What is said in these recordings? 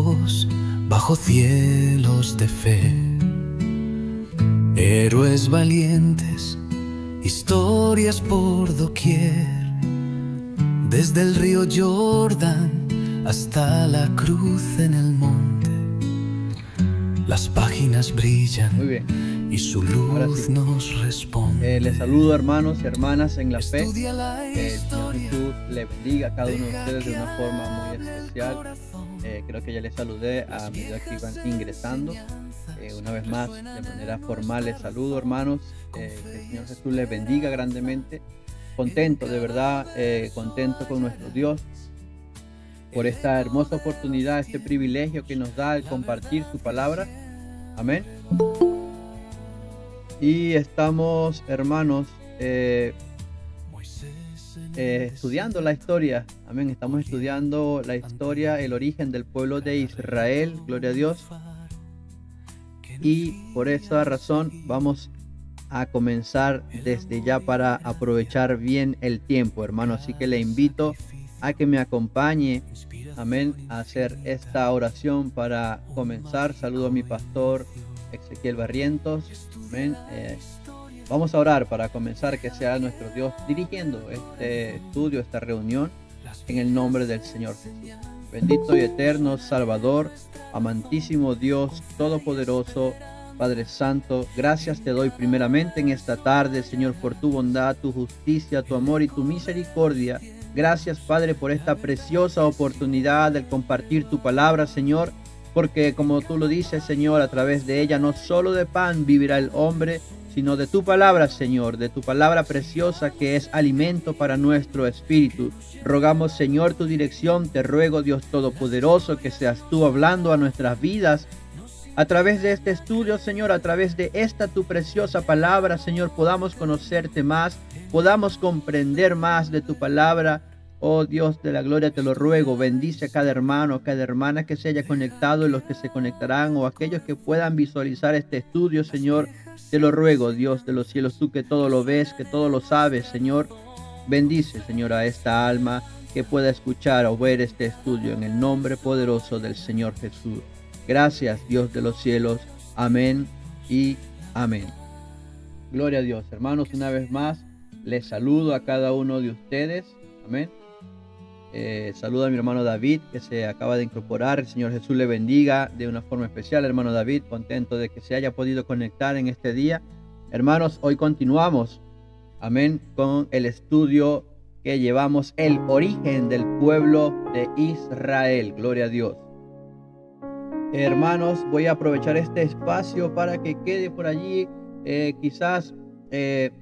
hijos bajo cielos de fe, héroes valientes, historias por doquier, desde el río Jordán hasta la cruz en el monte. Las páginas brillan. Muy bien. Y su luz nos responde. Les saludo, hermanos y hermanas en la fe. El Señor Jesús les bendiga a cada uno de ustedes de una forma muy especial. Creo que ya les saludé a medida que iban ingresando. Una vez más, de manera formal, les saludo, hermanos. Que el Señor Jesús les bendiga grandemente. Contento, de verdad, contento con nuestro Dios por esta hermosa oportunidad, este privilegio que nos da el compartir su palabra. Amén. Y estamos, hermanos, estudiando la historia. Amén. Estamos estudiando la historia, el origen del pueblo de Israel. Gloria a Dios. Y por esa razón vamos a comenzar desde ya para aprovechar bien el tiempo, hermano. Así que le invito a que me acompañe, amén, a hacer esta oración para comenzar. Saludo a mi pastor Ezequiel Barrientos. Amén. Vamos a orar para comenzar, que sea nuestro Dios dirigiendo este estudio, esta reunión, en el nombre del Señor Jesús. Bendito y eterno Salvador, amantísimo Dios todopoderoso, Padre Santo, gracias te doy primeramente en esta tarde, Señor, por tu bondad, tu justicia, tu amor y tu misericordia. Gracias, Padre, por esta preciosa oportunidad de compartir tu palabra, Señor, porque como tú lo dices, Señor, a través de ella no solo de pan vivirá el hombre, sino de tu palabra, Señor, de tu palabra preciosa que es alimento para nuestro espíritu. Rogamos, Señor, tu dirección. Te ruego, Dios Todopoderoso, que seas tú hablando a nuestras vidas a través de este estudio, Señor, a través de esta tu preciosa palabra, Señor, podamos conocerte más, podamos comprender más de tu palabra. Oh Dios de la gloria, te lo ruego, bendice a cada hermano, cada hermana que se haya conectado y los que se conectarán o aquellos que puedan visualizar este estudio, Señor. Te lo ruego, Dios de los cielos, tú que todo lo ves, que todo lo sabes, Señor. Bendice, Señor, a esta alma que pueda escuchar o ver este estudio en el nombre poderoso del Señor Jesús. Gracias, Dios de los cielos. Amén y amén. Gloria a Dios. Hermanos, una vez más, les saludo a cada uno de ustedes. Amén. Saludo a mi hermano David, que se acaba de incorporar. El Señor Jesús le bendiga de una forma especial, hermano David. Contento de que se haya podido conectar en este día. Hermanos, hoy continuamos, amén, con el estudio que llevamos, el origen del pueblo de Israel. Gloria a Dios. Hermanos, voy a aprovechar este espacio para que quede por allí quizás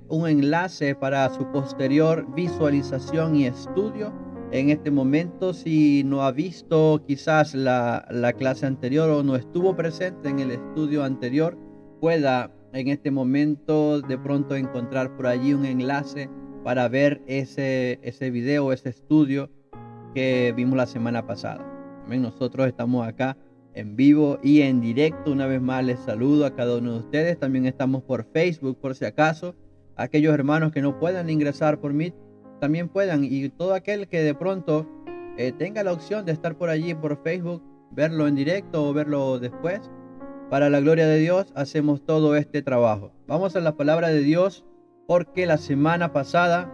un enlace para su posterior visualización y estudio. En este momento, si no ha visto quizás la clase anterior o no estuvo presente en el estudio anterior, pueda en este momento de pronto encontrar por allí un enlace para ver ese video, ese estudio que vimos la semana pasada. Amén. Nosotros estamos acá en vivo y en directo. Una vez más les saludo a cada uno de ustedes. También estamos por Facebook, por si acaso aquellos hermanos que no puedan ingresar por Meet también puedan, y todo aquel que de pronto tenga la opción de estar por allí por Facebook, verlo en directo o verlo después, para la gloria de Dios hacemos todo este trabajo. Vamos a la palabra de Dios, porque la semana pasada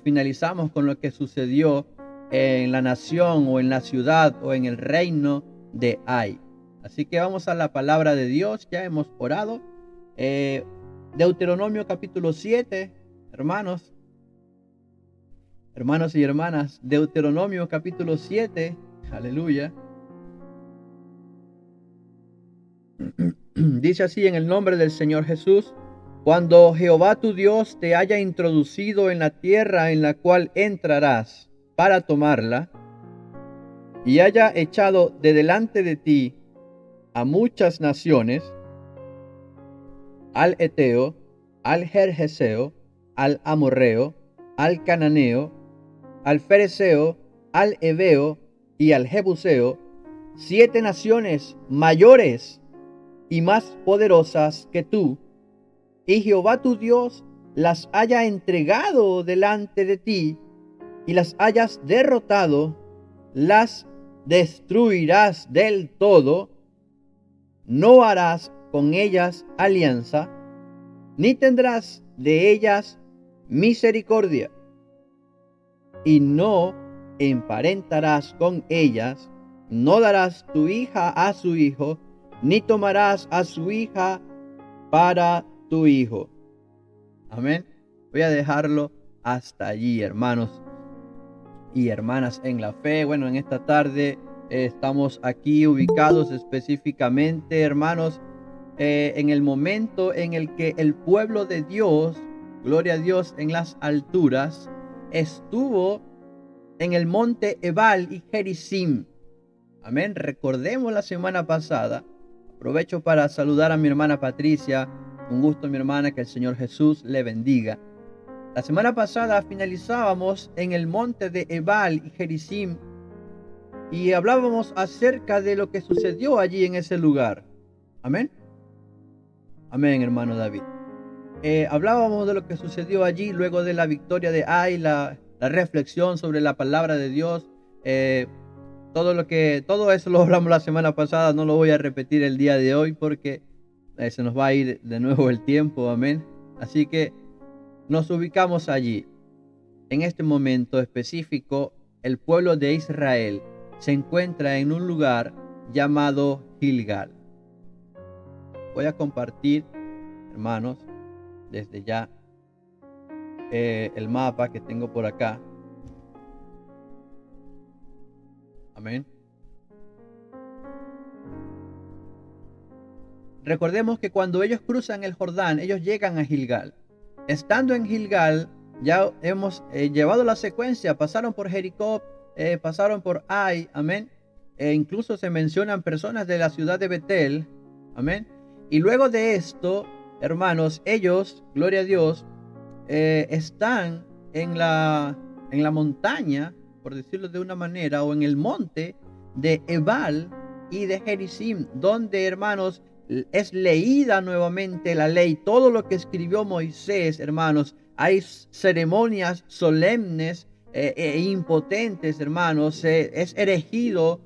finalizamos con lo que sucedió en la nación o en la ciudad o en el reino de Ai. Así que vamos a la palabra de Dios. Ya hemos orado. Deuteronomio capítulo 7, hermanos y hermanas. Deuteronomio capítulo 7, aleluya. Dice así: en el nombre del Señor Jesús. Cuando Jehová tu Dios te haya introducido en la tierra en la cual entrarás para tomarla, y haya echado de delante de ti a muchas naciones, al Eteo, al Gergeseo, al Amorreo, al Cananeo, al Fereceo, al Heveo y al Jebuseo, 7 naciones mayores y más poderosas que tú, y Jehová tu Dios las haya entregado delante de ti, y las hayas derrotado, las destruirás del todo, no harás con ellas alianza, ni tendrás de ellas misericordia, y no emparentarás con ellas, no darás tu hija a su hijo, ni tomarás a su hija para tu hijo. Amén. Voy a dejarlo hasta allí, hermanos y hermanas en la fe. Bueno, en esta tarde estamos aquí ubicados específicamente, hermanos, en el momento en el que el pueblo de Dios, gloria a Dios en las alturas, estuvo en el monte Ebal y Gerizim. Amén. Recordemos la semana pasada. Aprovecho para saludar a mi hermana Patricia. Un gusto, mi hermana, que el Señor Jesús le bendiga. La semana pasada finalizábamos en el monte de Ebal y Gerizim y hablábamos acerca de lo que sucedió allí en ese lugar. Amén. Amén, hermano David. Hablábamos de lo que sucedió allí luego de la victoria de Ai, la reflexión sobre la palabra de Dios. Todo eso lo hablamos la semana pasada. No lo voy a repetir el día de hoy porque se nos va a ir de nuevo el tiempo. Amén. Así que nos ubicamos allí. En este momento específico, el pueblo de Israel se encuentra en un lugar llamado Gilgal. Voy a compartir, hermanos, desde ya el mapa que tengo por acá. Amén. Recordemos que cuando ellos cruzan el Jordán, ellos llegan a Gilgal. Estando en Gilgal, ya hemos llevado la secuencia. Pasaron por Jericó, pasaron por Ai, amén. Incluso se mencionan personas de la ciudad de Betel, amén. Y luego de esto, hermanos, ellos, gloria a Dios, están en la montaña, por decirlo de una manera, o en el monte de Ebal y de Gerizim, donde, hermanos, es leída nuevamente la ley, todo lo que escribió Moisés, hermanos. Hay ceremonias solemnes e impotentes, hermanos. Es erigido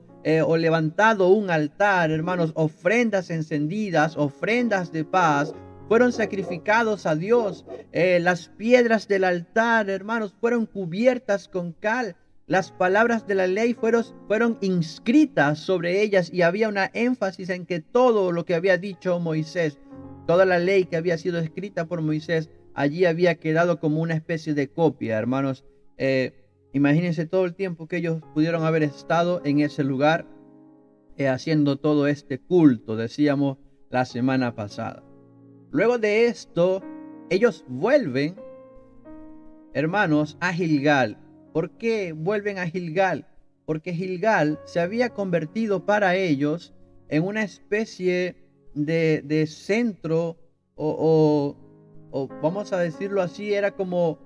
o levantado un altar, hermanos, ofrendas encendidas, ofrendas de paz, fueron sacrificados a Dios. Las piedras del altar, hermanos, fueron cubiertas con cal. Las palabras de la ley fueron inscritas sobre ellas y había una énfasis en que todo lo que había dicho Moisés, toda la ley que había sido escrita por Moisés, allí había quedado como una especie de copia, hermanos. Imagínense todo el tiempo que ellos pudieron haber estado en ese lugar haciendo todo este culto, decíamos la semana pasada. Luego de esto, ellos vuelven, hermanos, a Gilgal. ¿Por qué vuelven a Gilgal? Porque Gilgal se había convertido para ellos en una especie de centro o vamos a decirlo así, era como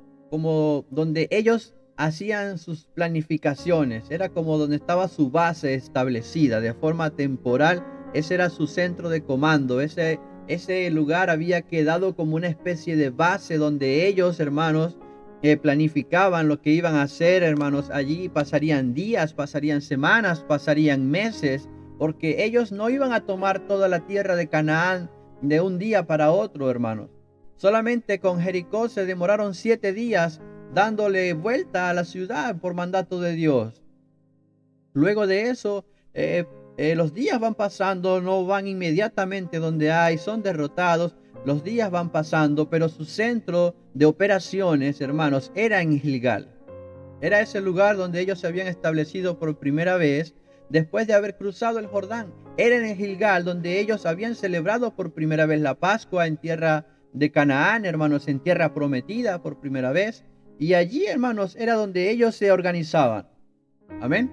donde ellos hacían sus planificaciones, era como donde estaba su base establecida de forma temporal. Ese era su centro de comando. Ese lugar había quedado como una especie de base donde ellos, hermanos, planificaban lo que iban a hacer, hermanos. Allí pasarían días, pasarían semanas, pasarían meses, porque ellos no iban a tomar toda la tierra de Canaán de un día para otro, hermanos. Solamente con Jericó se demoraron 7 días dándole vuelta a la ciudad por mandato de Dios. Luego de eso, los días van pasando, no van inmediatamente donde hay, son derrotados. Los días van pasando, pero su centro de operaciones, hermanos, era en Gilgal. Era ese lugar donde ellos se habían establecido por primera vez después de haber cruzado el Jordán. Era en Gilgal donde ellos habían celebrado por primera vez la Pascua en tierra de Canaán, hermanos, en tierra prometida por primera vez. Y allí, hermanos, era donde ellos se organizaban. Amén.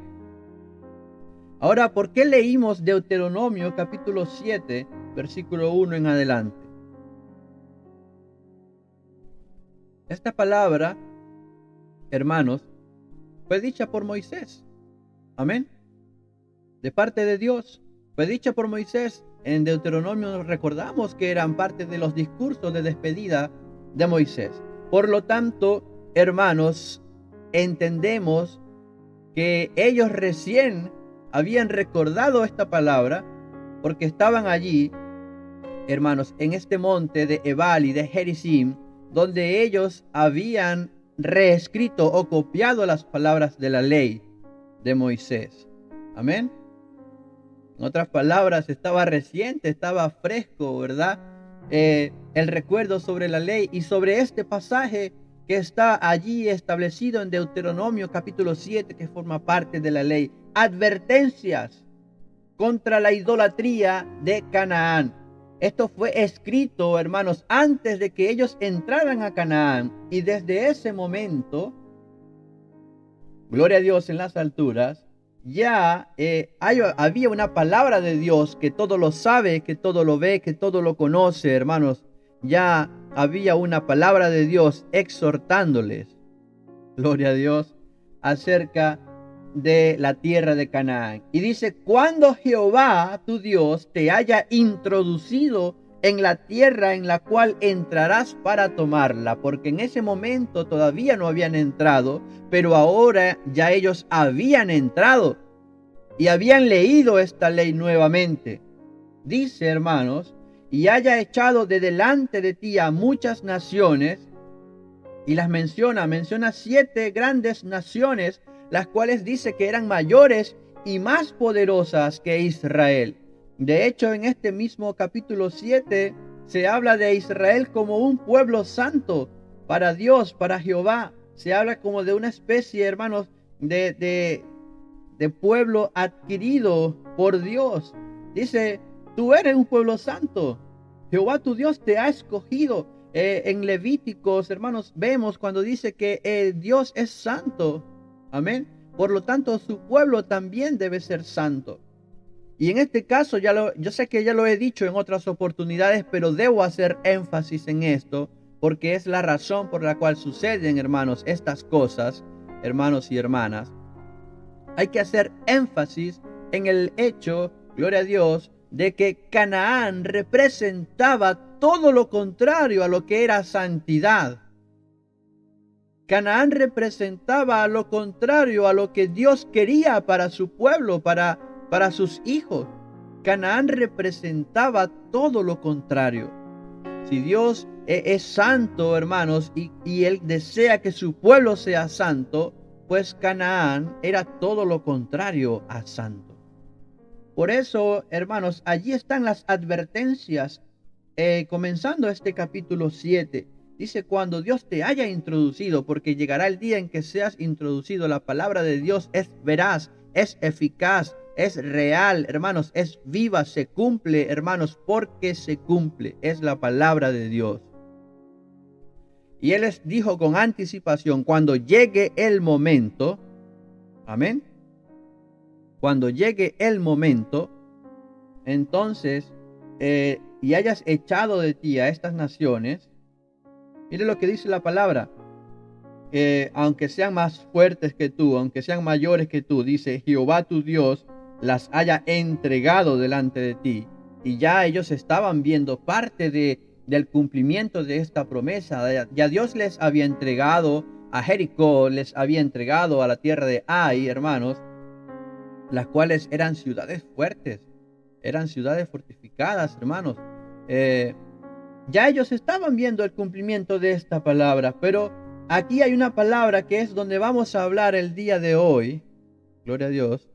Ahora, ¿por qué leímos Deuteronomio capítulo 7, versículo 1 en adelante? Esta palabra, hermanos, fue dicha por Moisés. Amén. De parte de Dios. Fue dicha por Moisés. En Deuteronomio recordamos que eran parte de los discursos de despedida de Moisés. Por lo tanto, hermanos, entendemos que ellos recién habían recordado esta palabra porque estaban allí, hermanos, en este monte de Ebal y de Gerizim, donde ellos habían reescrito o copiado las palabras de la ley de Moisés. Amén. En otras palabras, estaba reciente, estaba fresco, ¿verdad? El recuerdo sobre la ley y sobre este pasaje que está allí establecido en Deuteronomio capítulo 7, que forma parte de la ley. Advertencias contra la idolatría de Canaán. Esto fue escrito, hermanos, antes de que ellos entraran a Canaán. Y desde ese momento, gloria a Dios en las alturas, ya había una palabra de Dios que todo lo sabe, que todo lo ve, que todo lo conoce, hermanos. Ya había una palabra de Dios exhortándoles, gloria a Dios, acerca de la tierra de Canaán. Y dice, cuando Jehová tu Dios te haya introducido en la tierra en la cual entrarás para tomarla, porque en ese momento todavía no habían entrado, pero ahora ya ellos habían entrado y habían leído esta ley nuevamente. Dice, hermanos, y haya echado de delante de ti a muchas naciones, y las menciona 7 grandes naciones, las cuales dice que eran mayores y más poderosas que Israel. De hecho, en este mismo capítulo 7 se habla de Israel como un pueblo santo para Dios, para Jehová. Se habla como de una especie, hermanos, de pueblo adquirido por Dios. Dice, tú eres un pueblo santo. Jehová tu Dios te ha escogido. En Levíticos, hermanos, vemos cuando dice que Dios es santo. Amén. Por lo tanto, su pueblo también debe ser santo. Y en este caso, yo sé que ya lo he dicho en otras oportunidades, pero debo hacer énfasis en esto, porque es la razón por la cual suceden, hermanos, estas cosas, hermanos y hermanas. Hay que hacer énfasis en el hecho, gloria a Dios, de que Canaán representaba todo lo contrario a lo que era santidad. Canaán representaba lo contrario a lo que Dios quería para su pueblo, para sus hijos. Canaán representaba todo lo contrario. Si Dios es santo, hermanos, y Él desea que su pueblo sea santo, pues Canaán era todo lo contrario a santo. Por eso, hermanos, allí están las advertencias, comenzando este capítulo 7. Dice, cuando Dios te haya introducido, porque llegará el día en que seas introducido. La palabra de Dios es veraz, es eficaz, es real, hermanos, es viva, se cumple, hermanos, porque se cumple. Es la palabra de Dios. Y Él les dijo con anticipación, cuando llegue el momento, amén, cuando llegue el momento, entonces, y hayas echado de ti a estas naciones, mire lo que dice la palabra, aunque sean más fuertes que tú, aunque sean mayores que tú, dice, Jehová tu Dios las haya entregado delante de ti. Y ya ellos estaban viendo parte del cumplimiento de esta promesa. Ya Dios les había entregado a Jericó, les había entregado a la tierra de Ai, hermanos, las cuales eran ciudades fuertes, eran ciudades fortificadas, hermanos. Ya ellos estaban viendo el cumplimiento de esta palabra, pero aquí hay una palabra que es donde vamos a hablar el día de hoy. Gloria a Dios.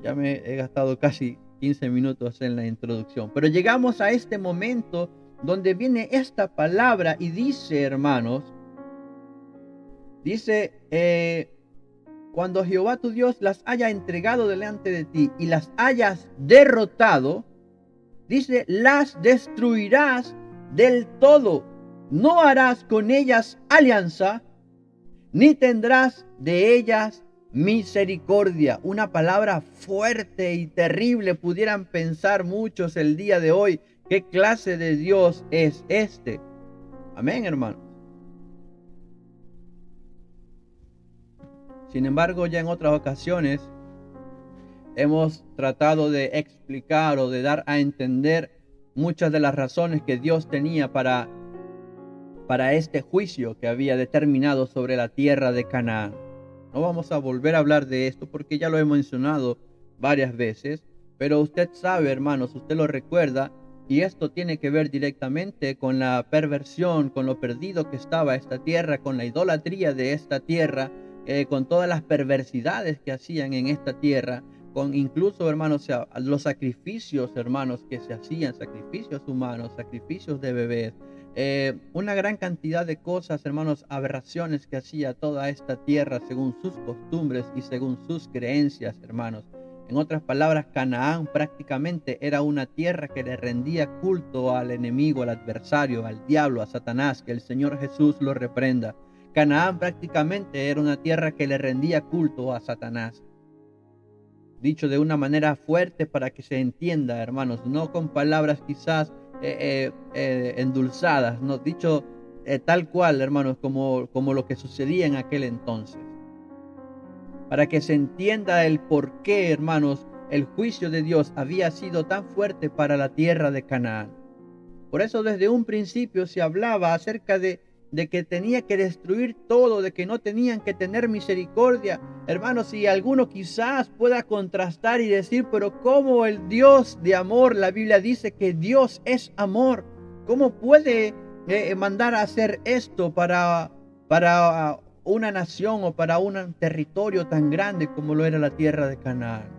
Ya me he gastado casi 15 minutos en la introducción, pero llegamos a este momento donde viene esta palabra y dice, hermanos, dice, cuando Jehová tu Dios las haya entregado delante de ti y las hayas derrotado, dice, las destruirás del todo. No harás con ellas alianza, ni tendrás de ellas misericordia. Una palabra fuerte y terrible. Pudieran pensar muchos el día de hoy, ¿qué clase de Dios es este? Amén, hermanos. Sin embargo, ya en otras ocasiones hemos tratado de explicar o de dar a entender muchas de las razones que Dios tenía para este juicio que había determinado sobre la tierra de Canaán. No vamos a volver a hablar de esto porque ya lo he mencionado varias veces, pero usted sabe, hermanos, usted lo recuerda, y esto tiene que ver directamente con la perversión, con lo perdido que estaba esta tierra, con la idolatría de esta tierra, con todas las perversidades que hacían en esta tierra, con incluso, hermanos, los sacrificios, hermanos, que se hacían, sacrificios humanos, sacrificios de bebés, una gran cantidad de cosas, hermanos, aberraciones que hacía toda esta tierra según sus costumbres y según sus creencias, hermanos. En otras palabras, Canaán prácticamente era una tierra que le rendía culto al enemigo, al adversario, al diablo, a Satanás, que el Señor Jesús lo reprenda. Canaán prácticamente era una tierra que le rendía culto a Satanás. Dicho de una manera fuerte para que se entienda, hermanos, no con palabras quizás endulzadas, no dicho tal cual, hermanos, como lo que sucedía en aquel entonces. Para que se entienda el por qué, hermanos, el juicio de Dios había sido tan fuerte para la tierra de Canaán. Por eso desde un principio se hablaba acerca de que tenía que destruir todo, de que no tenían que tener misericordia. Hermanos, si alguno quizás pueda contrastar y decir, pero ¿cómo el Dios de amor? La Biblia dice que Dios es amor. ¿Cómo puede mandar a hacer esto para una nación o para un territorio tan grande como lo era la tierra de Canaán?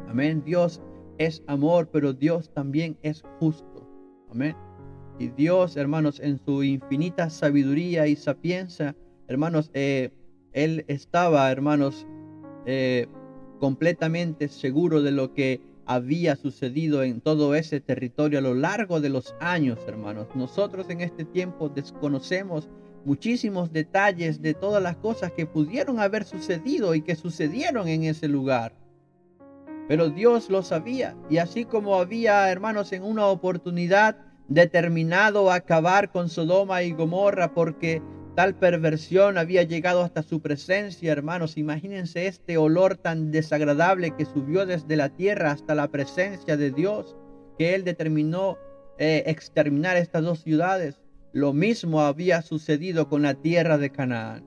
Amén. Dios es amor, pero Dios también es justo. Amén. Y Dios, hermanos, en su infinita sabiduría y sapiencia, hermanos, Él estaba, hermanos, eh, completamente seguro de lo que había sucedido en todo ese territorio a lo largo de los años, hermanos. Nosotros en este tiempo desconocemos muchísimos detalles de todas las cosas que pudieron haber sucedido y que sucedieron en ese lugar. Pero Dios lo sabía, y así como había, hermanos, en una oportunidad determinado a acabar con Sodoma y Gomorra porque tal perversión había llegado hasta su presencia, hermanos, imagínense este olor tan desagradable que subió desde la tierra hasta la presencia de Dios, que Él determinó exterminar estas dos ciudades. Lo mismo había sucedido con la tierra de Canaán.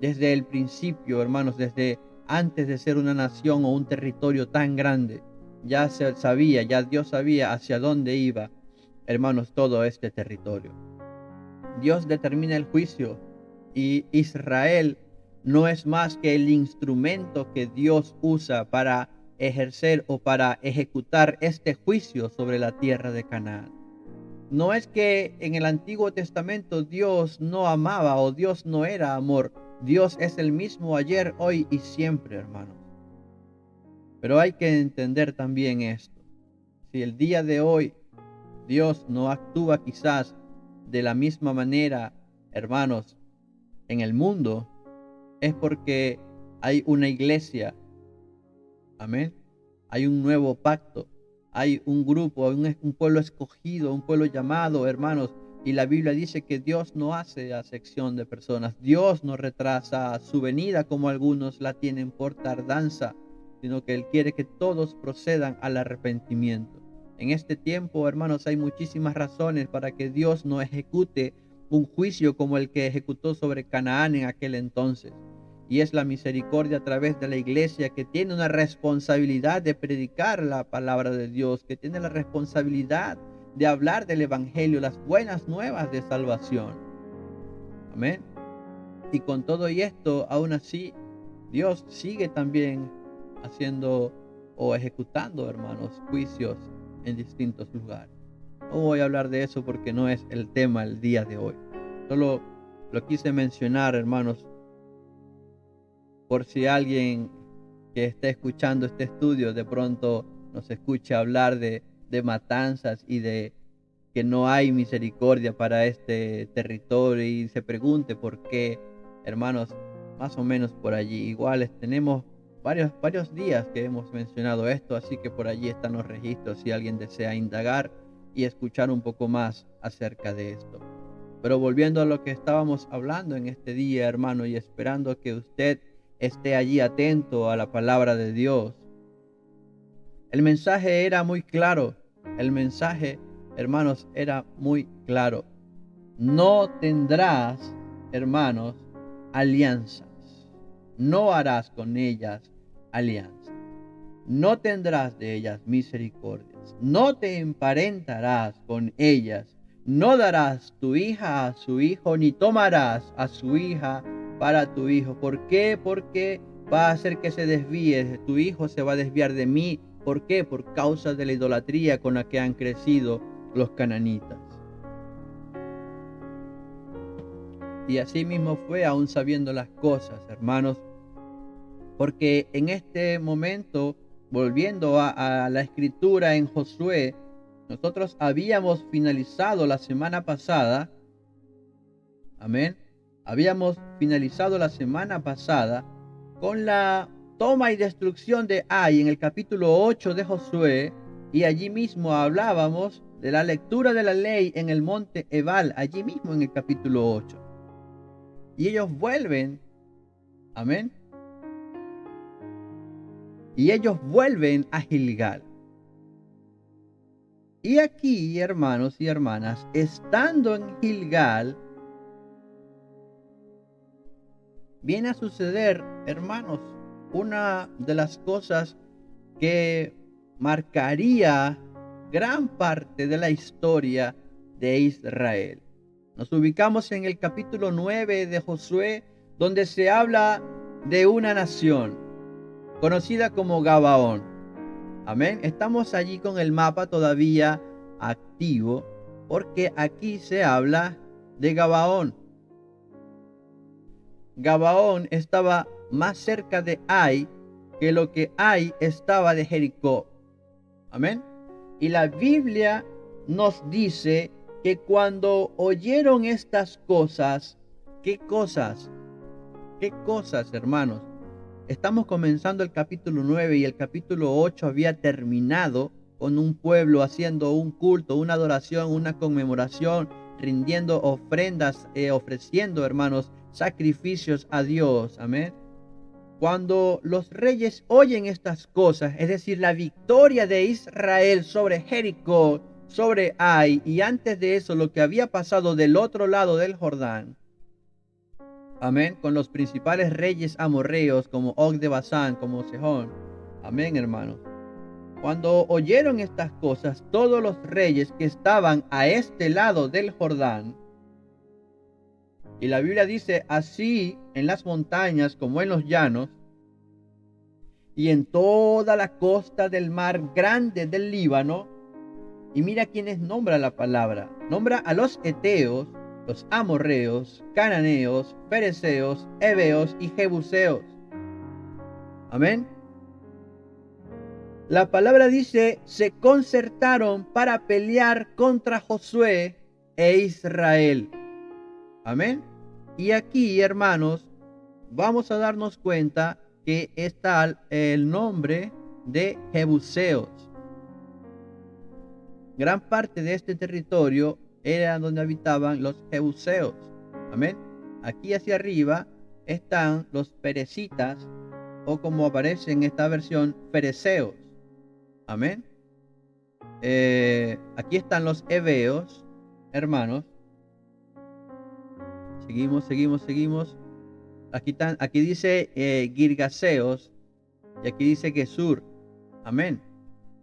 Desde el principio, hermanos, desde antes de ser una nación o un territorio tan grande, ya se sabía, ya Dios sabía hacia dónde iba, hermanos, todo este territorio. Dios determina el juicio y Israel no es más que el instrumento que Dios usa para ejercer o para ejecutar este juicio sobre la tierra de Canaán. No es que en el Antiguo Testamento Dios no amaba o Dios no era amor. Dios es el mismo ayer, hoy y siempre, hermanos. Pero hay que entender también esto. Si el día de hoy Dios no actúa quizás de la misma manera, hermanos, en el mundo, es porque hay una iglesia, amén. Hay un nuevo pacto, hay un grupo, un pueblo escogido, un pueblo llamado, hermanos. Y la Biblia dice que Dios no hace acepción de personas. Dios no retrasa su venida como algunos la tienen por tardanza, sino que Él quiere que todos procedan al arrepentimiento. En este tiempo, hermanos, hay muchísimas razones para que Dios no ejecute un juicio como el que ejecutó sobre Canaán en aquel entonces. Y es la misericordia a través de la iglesia que tiene una responsabilidad de predicar la palabra de Dios, que tiene la responsabilidad de hablar del evangelio, las buenas nuevas de salvación. Amén. Y con todo y esto, aún así, Dios sigue también haciendo o ejecutando, hermanos, juicios en distintos lugares. No voy a hablar de eso porque no es el tema el día de hoy. Solo lo quise mencionar, hermanos, por si alguien que esté escuchando este estudio de pronto nos escucha hablar de matanzas y de que no hay misericordia para este territorio y se pregunte por qué, hermanos, más o menos por allí. Iguales tenemos varios días que hemos mencionado esto, así que por allí están los registros si alguien desea indagar y escuchar un poco más acerca de esto. Pero volviendo a lo que estábamos hablando en este día, hermano, y esperando que usted esté allí atento a la palabra de Dios. El mensaje era muy claro. El mensaje, hermanos, era muy claro. No tendrás, hermanos, alianzas. No harás con ellas alianza. no tendrás de ellas misericordias, no te emparentarás con ellas, no darás tu hija a su hijo, ni tomarás a su hija para tu hijo. ¿Por qué? Porque va a hacer que se desvíe, tu hijo se va a desviar de mí. ¿Por qué? Por causa de la idolatría con la que han crecido los cananitas. Y así mismo fue, aún sabiendo las cosas, hermanos, porque en este momento, volviendo a la escritura en Josué, nosotros habíamos finalizado la semana pasada, amén, habíamos finalizado la semana pasada con la toma y destrucción de Ai en el capítulo 8 de Josué, y allí mismo hablábamos de la lectura de la ley en el monte Ebal, allí mismo en el capítulo 8. Y ellos vuelven, amén, y ellos vuelven a Gilgal. Y aquí, hermanos y hermanas, estando en Gilgal, viene a suceder, hermanos, una de las cosas que marcaría gran parte de la historia de Israel. Nos ubicamos en el capítulo 9 de Josué, donde se habla de una nación conocida como Gabaón. Amén. Estamos allí con el mapa todavía activo, porque aquí se habla de Gabaón. Gabaón estaba más cerca de Ai que lo que Ai estaba de Jericó. Amén. Y la Biblia nos dice que cuando oyeron estas cosas, ¿qué cosas? ¿Qué cosas, hermanos? Estamos comenzando el capítulo 9 y el capítulo 8 había terminado con un pueblo haciendo un culto, una adoración, una conmemoración, rindiendo ofrendas, ofreciendo, hermanos, sacrificios a Dios. Amén. Cuando los reyes oyen estas cosas, es decir, la victoria de Israel sobre Jericó, sobre Ai, y antes de eso lo que había pasado del otro lado del Jordán, amén, con los principales reyes amorreos como Og de Basán, como Sejón, amén, hermanos. Cuando oyeron estas cosas, todos los reyes que estaban a este lado del Jordán, y la Biblia dice, así en las montañas como en los llanos, y en toda la costa del mar grande del Líbano, y mira quiénes nombra la palabra, nombra a los heteos, los amorreos, cananeos, fereceos, heveos y jebuseos. Amén. La palabra dice, se concertaron para pelear contra Josué e Israel. Amén. Y aquí, hermanos, vamos a darnos cuenta que está el nombre de jebuseos. Gran parte de este territorio era donde habitaban los jebuseos. Amén. Aquí hacia arriba están los perecitas, o como aparece en esta versión, fereceos. Amén. Aquí están los heveos, hermanos. Seguimos. Aquí dice girgaseos, y aquí dice Gesur. Amén.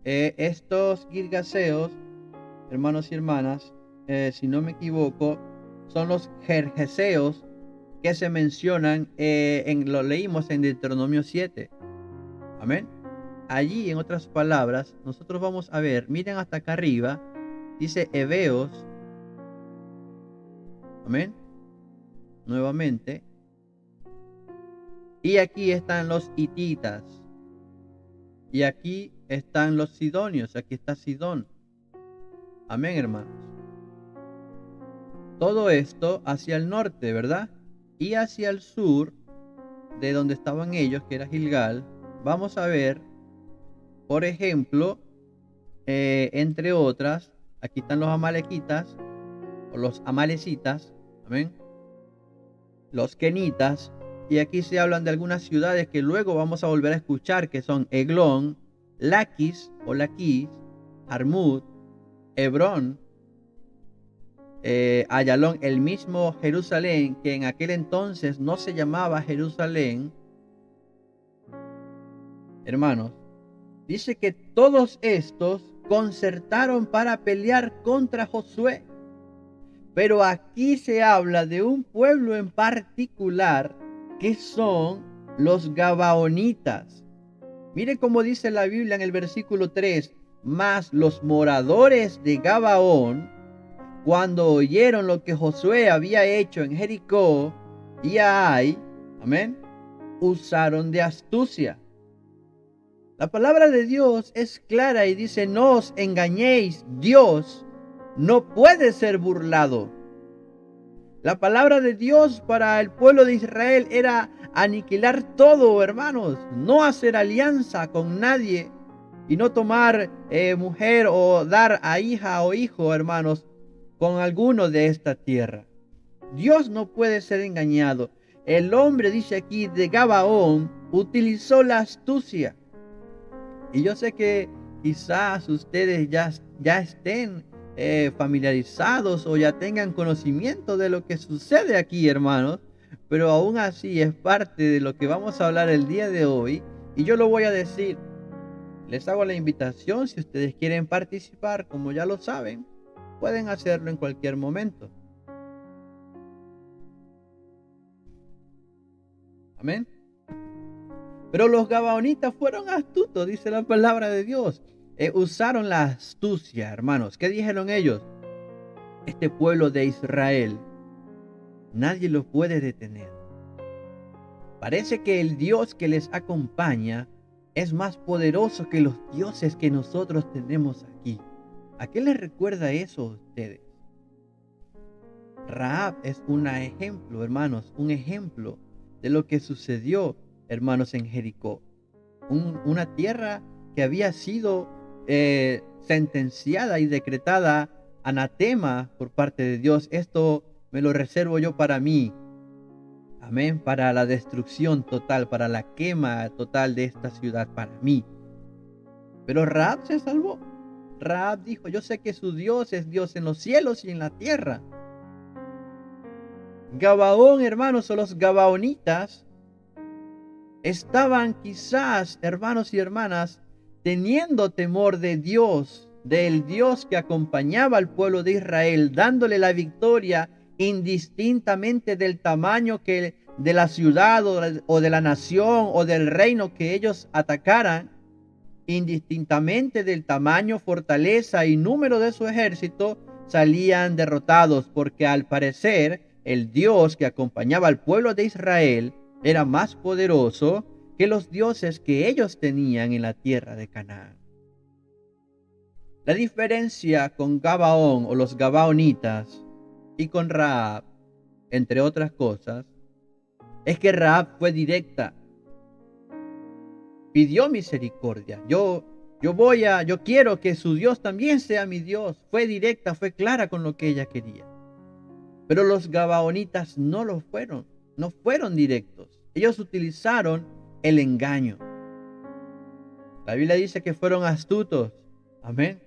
Estos girgaseos, hermanos y hermanas, si no me equivoco, son los jerjeseos que se mencionan, lo leímos en Deuteronomio 7. Amén. Allí, en otras palabras, nosotros vamos a ver, miren hasta acá arriba, dice heveos. Amén. Nuevamente. Y aquí están los hititas. Y aquí están los sidonios. Aquí está Sidón. Amén, hermanos. Todo esto hacia el norte, ¿verdad? Y hacia el sur, de donde estaban ellos, que era Gilgal, vamos a ver, por ejemplo, entre otras, aquí están los amalequitas, o los amalecitas, amén, los kenitas, y aquí se hablan de algunas ciudades que luego vamos a volver a escuchar, que son Eglón, Laquis o Laquis, Jarmut, Hebrón, Ayalón, el mismo Jerusalén, que en aquel entonces no se llamaba Jerusalén, hermanos, Dice que todos estos concertaron para pelear contra Josué. Pero aquí se habla de un pueblo en particular que son los gabaonitas. Mire cómo dice la Biblia en el versículo 3: mas los moradores de Gabaón, cuando oyeron lo que Josué había hecho en Jericó y Ai, amén, usaron de astucia. La palabra de Dios es clara y dice: no os engañéis, Dios no puede ser burlado. La palabra de Dios para el pueblo de Israel era aniquilar todo, hermanos, no hacer alianza con nadie y no tomar mujer o dar a hija o hijo, hermanos, con alguno de esta tierra. Dios no puede ser engañado. El hombre, dice aquí, de Gabaón, utilizó la astucia. Y yo sé que quizás ustedes ya estén familiarizados o ya tengan conocimiento de lo que sucede aquí, hermanos, pero aún así es parte de lo que vamos a hablar el día de hoy y yo lo voy a decir. Les hago la invitación, si ustedes quieren participar, como ya lo saben, pueden hacerlo en cualquier momento. Amén. Pero los gabaonitas fueron astutos, dice la palabra de Dios. Usaron la astucia, hermanos. ¿Qué dijeron ellos? Este pueblo de Israel, nadie lo puede detener. Parece que el Dios que les acompaña es más poderoso que los dioses que nosotros tenemos aquí. ¿A qué les recuerda eso a ustedes? Rahab es un ejemplo, hermanos, un ejemplo de lo que sucedió, hermanos, en Jericó. Una tierra que había sido sentenciada y decretada anatema por parte de Dios. Esto me lo reservo yo para mí. Amén. Para la destrucción total, para la quema total de esta ciudad, para mí. Pero Rahab se salvó. Rahab dijo: yo sé que su Dios es Dios en los cielos y en la tierra. Gabaón, hermanos, o los gabaonitas estaban quizás, hermanos y hermanas, teniendo temor de Dios, del Dios que acompañaba al pueblo de Israel, dándole la victoria indistintamente del tamaño que de la ciudad o de la nación o del reino que ellos atacaran, indistintamente del tamaño, fortaleza y número de su ejército, salían derrotados, porque al parecer el Dios que acompañaba al pueblo de Israel era más poderoso que los dioses que ellos tenían en la tierra de Canaán. La diferencia con Gabaón o los gabaonitas y con Rahab, entre otras cosas, es que Rahab fue directa, pidió misericordia. Yo quiero que su Dios también sea mi Dios. Fue directa, fue clara con lo que ella quería. Pero los gabaonitas no lo fueron, no fueron directos. Ellos utilizaron el engaño. La Biblia dice que fueron astutos. Amén.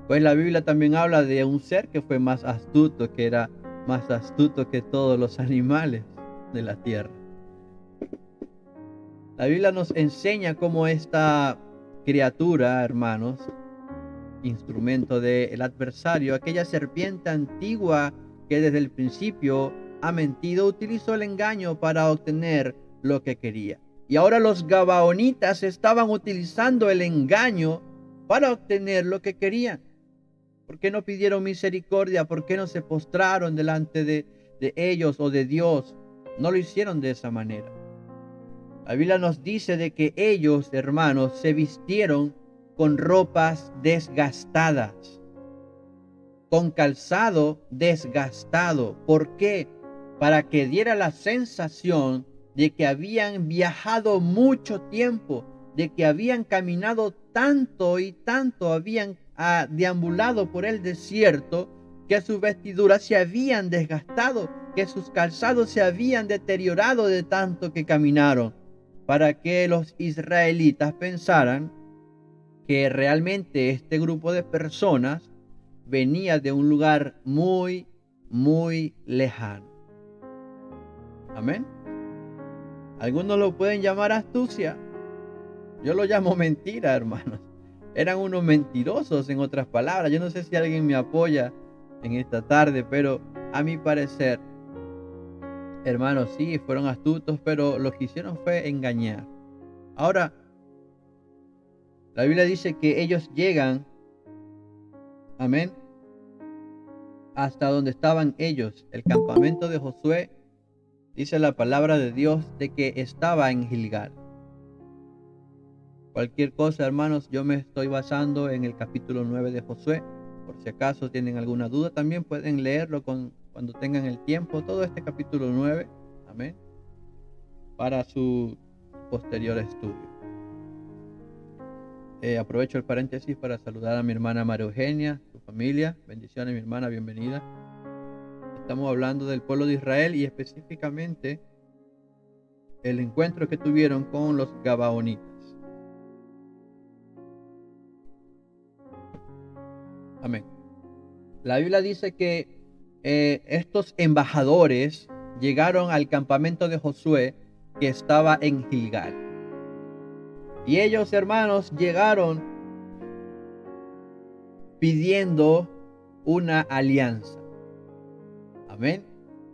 Pues la Biblia también habla de un ser que fue más astuto, que era más astuto que todos los animales de la tierra. La Biblia nos enseña cómo esta criatura, hermanos, instrumento del adversario, aquella serpiente antigua que desde el principio ha mentido, utilizó el engaño para obtener lo que quería. Y ahora los gabaonitas estaban utilizando el engaño para obtener lo que querían. ¿Por qué no pidieron misericordia? ¿Por qué no se postraron delante de ellos o de Dios? No lo hicieron de esa manera. La Biblia nos dice de que ellos, hermanos, se vistieron con ropas desgastadas, con calzado desgastado. ¿Por qué? Para que diera la sensación de que habían viajado mucho tiempo, de que habían caminado tanto y tanto, habían deambulado por el desierto, que sus vestiduras se habían desgastado, que sus calzados se habían deteriorado de tanto que caminaron, para que los israelitas pensaran que realmente este grupo de personas venía de un lugar muy, muy lejano. Amén. Algunos lo pueden llamar astucia, Yo lo llamo mentira, hermanos. Eran unos mentirosos, en otras palabras. Yo no sé si alguien me apoya en esta tarde, pero a mi parecer, hermanos, sí, fueron astutos, pero lo que hicieron fue engañar. Ahora, la Biblia dice que ellos llegan, amén, hasta donde estaban ellos. El campamento de Josué, dice la palabra de Dios, de que estaba en Gilgal. Cualquier cosa, hermanos, yo me estoy basando en el capítulo 9 de Josué. Por si acaso tienen alguna duda, también pueden leerlo cuando tengan el tiempo, todo este capítulo 9, amén, para su posterior estudio. Aprovecho el paréntesis para saludar a mi hermana María Eugenia, su familia. Bendiciones, mi hermana, bienvenida. Estamos hablando del pueblo de Israel y específicamente el encuentro que tuvieron con los gabaonitas. Amén. La Biblia dice que estos embajadores llegaron al campamento de Josué que estaba en Gilgal. Y ellos, hermanos, llegaron pidiendo una alianza. Amén.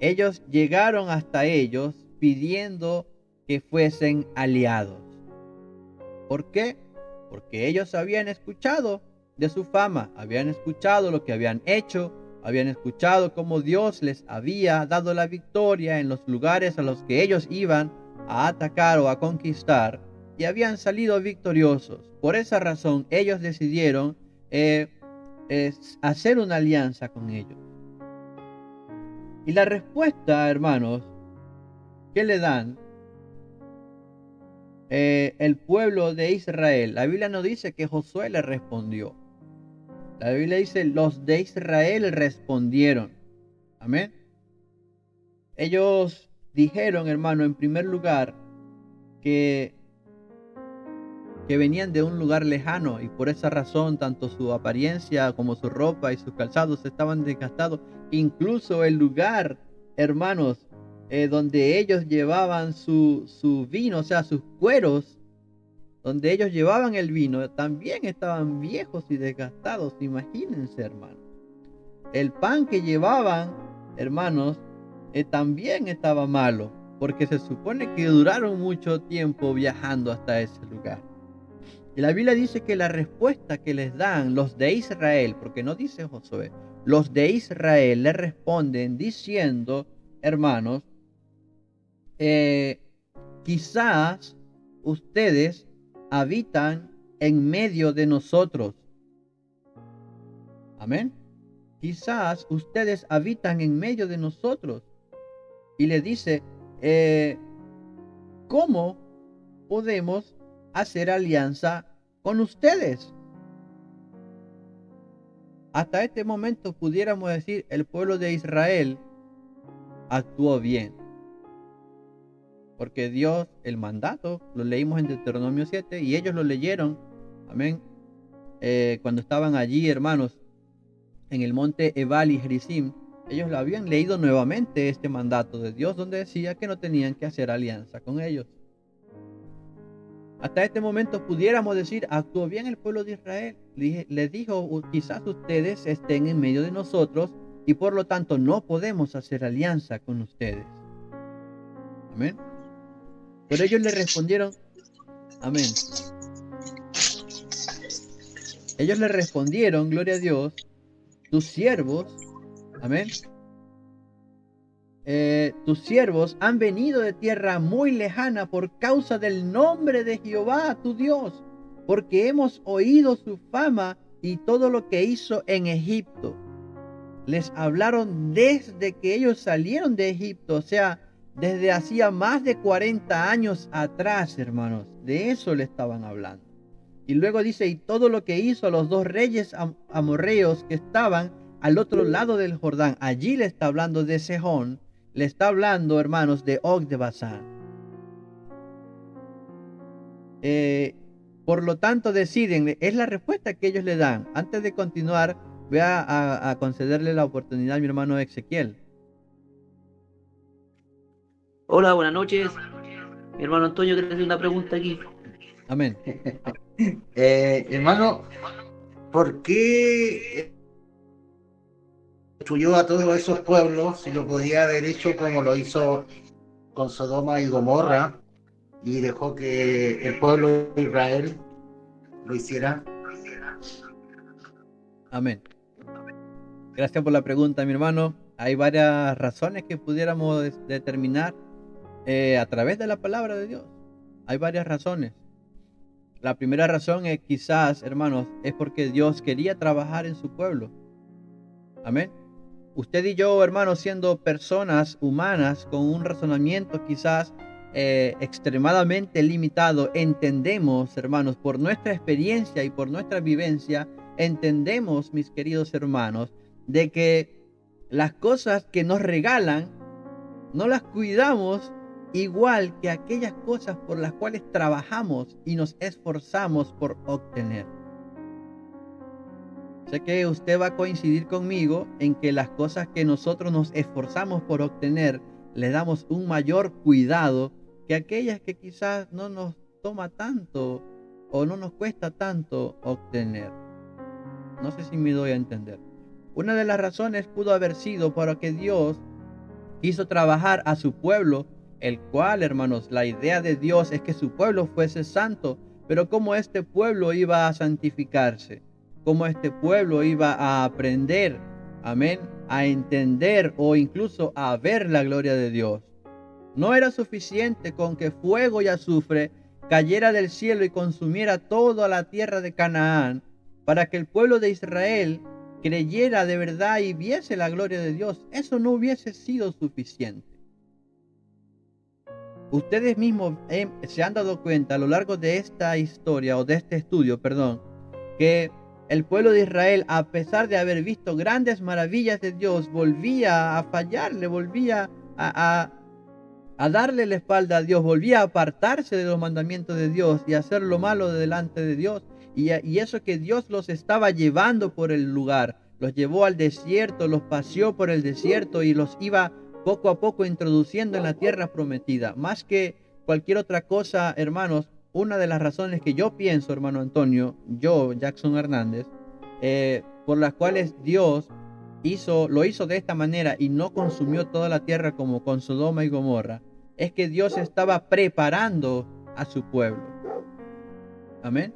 Ellos llegaron hasta ellos pidiendo que fuesen aliados. ¿Por qué? Porque ellos habían escuchado de su fama, habían escuchado lo que habían hecho, habían escuchado cómo Dios les había dado la victoria en los lugares a los que ellos iban a atacar o a conquistar y habían salido victoriosos. Por esa razón ellos decidieron hacer una alianza con ellos. Y la respuesta, hermanos, que le dan el pueblo de Israel, la Biblia no dice que Josué le respondió. La Biblia dice, los de Israel respondieron. Amén. Ellos dijeron, hermano, en primer lugar, que venían de un lugar lejano y por esa razón tanto su apariencia como su ropa y sus calzados estaban desgastados. Incluso el lugar, hermanos, donde ellos llevaban su vino, o sea, sus cueros, donde ellos llevaban el vino, también estaban viejos y desgastados. Imagínense, hermanos. El pan que llevaban, hermanos, también estaba malo, porque se supone que duraron mucho tiempo viajando hasta ese lugar. Y la Biblia dice que la respuesta que les dan los de Israel, porque no dice Josué, los de Israel le responden diciendo, hermanos, quizás ustedes habitan en medio de nosotros. Amén. Quizás ustedes habitan en medio de nosotros. Y le dice, ¿cómo podemos hacer alianza con ustedes? Hasta este momento pudiéramos decir, el pueblo de Israel actuó bien. Porque Dios, el mandato, lo leímos en Deuteronomio 7 y ellos lo leyeron, amén, cuando estaban allí, hermanos, en el monte Ebal y Gerizim. Ellos lo habían leído nuevamente este mandato de Dios donde decía que no tenían que hacer alianza con ellos. Hasta este momento pudiéramos decir, actuó bien el pueblo de Israel. Les dijo, quizás ustedes estén en medio de nosotros y por lo tanto no podemos hacer alianza con ustedes. Amén. Pero ellos le respondieron, amén. Ellos le respondieron, gloria a Dios, tus siervos, amén, tus siervos han venido de tierra muy lejana por causa del nombre de Jehová tu Dios, porque hemos oído su fama y todo lo que hizo en Egipto. Les hablaron desde que ellos salieron de Egipto, o sea, desde hacía más de 40 años atrás, hermanos. De eso le estaban hablando. Y luego dice, y todo lo que hizo a los dos reyes amorreos que estaban al otro lado del Jordán. Allí le está hablando de Sejón, le está hablando, hermanos, de Og de Basán. Por lo tanto, deciden, es la respuesta que ellos le dan. Antes de continuar, voy a concederle la oportunidad a mi hermano Ezequiel. Hola, buenas noches. Mi hermano Antonio quiere hacer una pregunta aquí. Amén. Hermano, ¿por qué destruyó a todos esos pueblos si lo podía haber hecho como lo hizo con Sodoma y Gomorra y dejó que el pueblo de Israel lo hiciera? Amén. Gracias por la pregunta, mi hermano. Hay varias razones que pudiéramos determinar a través de la palabra de Dios. Hay varias razones. La primera razón es quizás, hermanos, es porque Dios quería trabajar en su pueblo. Amén. Usted y yo, hermanos, siendo personas humanas con un razonamiento quizás extremadamente limitado, entendemos, hermanos, por nuestra experiencia y por nuestra vivencia, entendemos, mis queridos hermanos, de que las cosas que nos regalan no las cuidamos igual que aquellas cosas por las cuales trabajamos y nos esforzamos por obtener. Sé que usted va a coincidir conmigo en que las cosas que nosotros nos esforzamos por obtener, le damos un mayor cuidado que aquellas que quizás no nos toma tanto o no nos cuesta tanto obtener. No sé si me doy a entender. Una de las razones pudo haber sido para que Dios quiso trabajar a su pueblo, el cual, hermanos, la idea de Dios es que su pueblo fuese santo, pero cómo este pueblo iba a santificarse, cómo este pueblo iba a aprender, amén, a entender o incluso a ver la gloria de Dios. No era suficiente con que fuego y azufre cayera del cielo y consumiera toda la tierra de Canaán para que el pueblo de Israel creyera de verdad y viese la gloria de Dios. Eso no hubiese sido suficiente. Ustedes mismos se han dado cuenta a lo largo de esta historia o de este estudio, perdón, que el pueblo de Israel, a pesar de haber visto grandes maravillas de Dios, volvía a fallarle, volvía a darle la espalda a Dios, volvía a apartarse de los mandamientos de Dios y a hacer lo malo de delante de Dios. Y eso que Dios los estaba llevando por el lugar, los llevó al desierto, los paseó por el desierto y los iba poco a poco introduciendo en la tierra prometida. Más que cualquier otra cosa, hermanos, una de las razones que yo pienso, hermano Antonio, yo, Jackson Hernández, por las cuales Dios lo hizo de esta manera y no consumió toda la tierra como con Sodoma y Gomorra, es que Dios estaba preparando a su pueblo. Amén.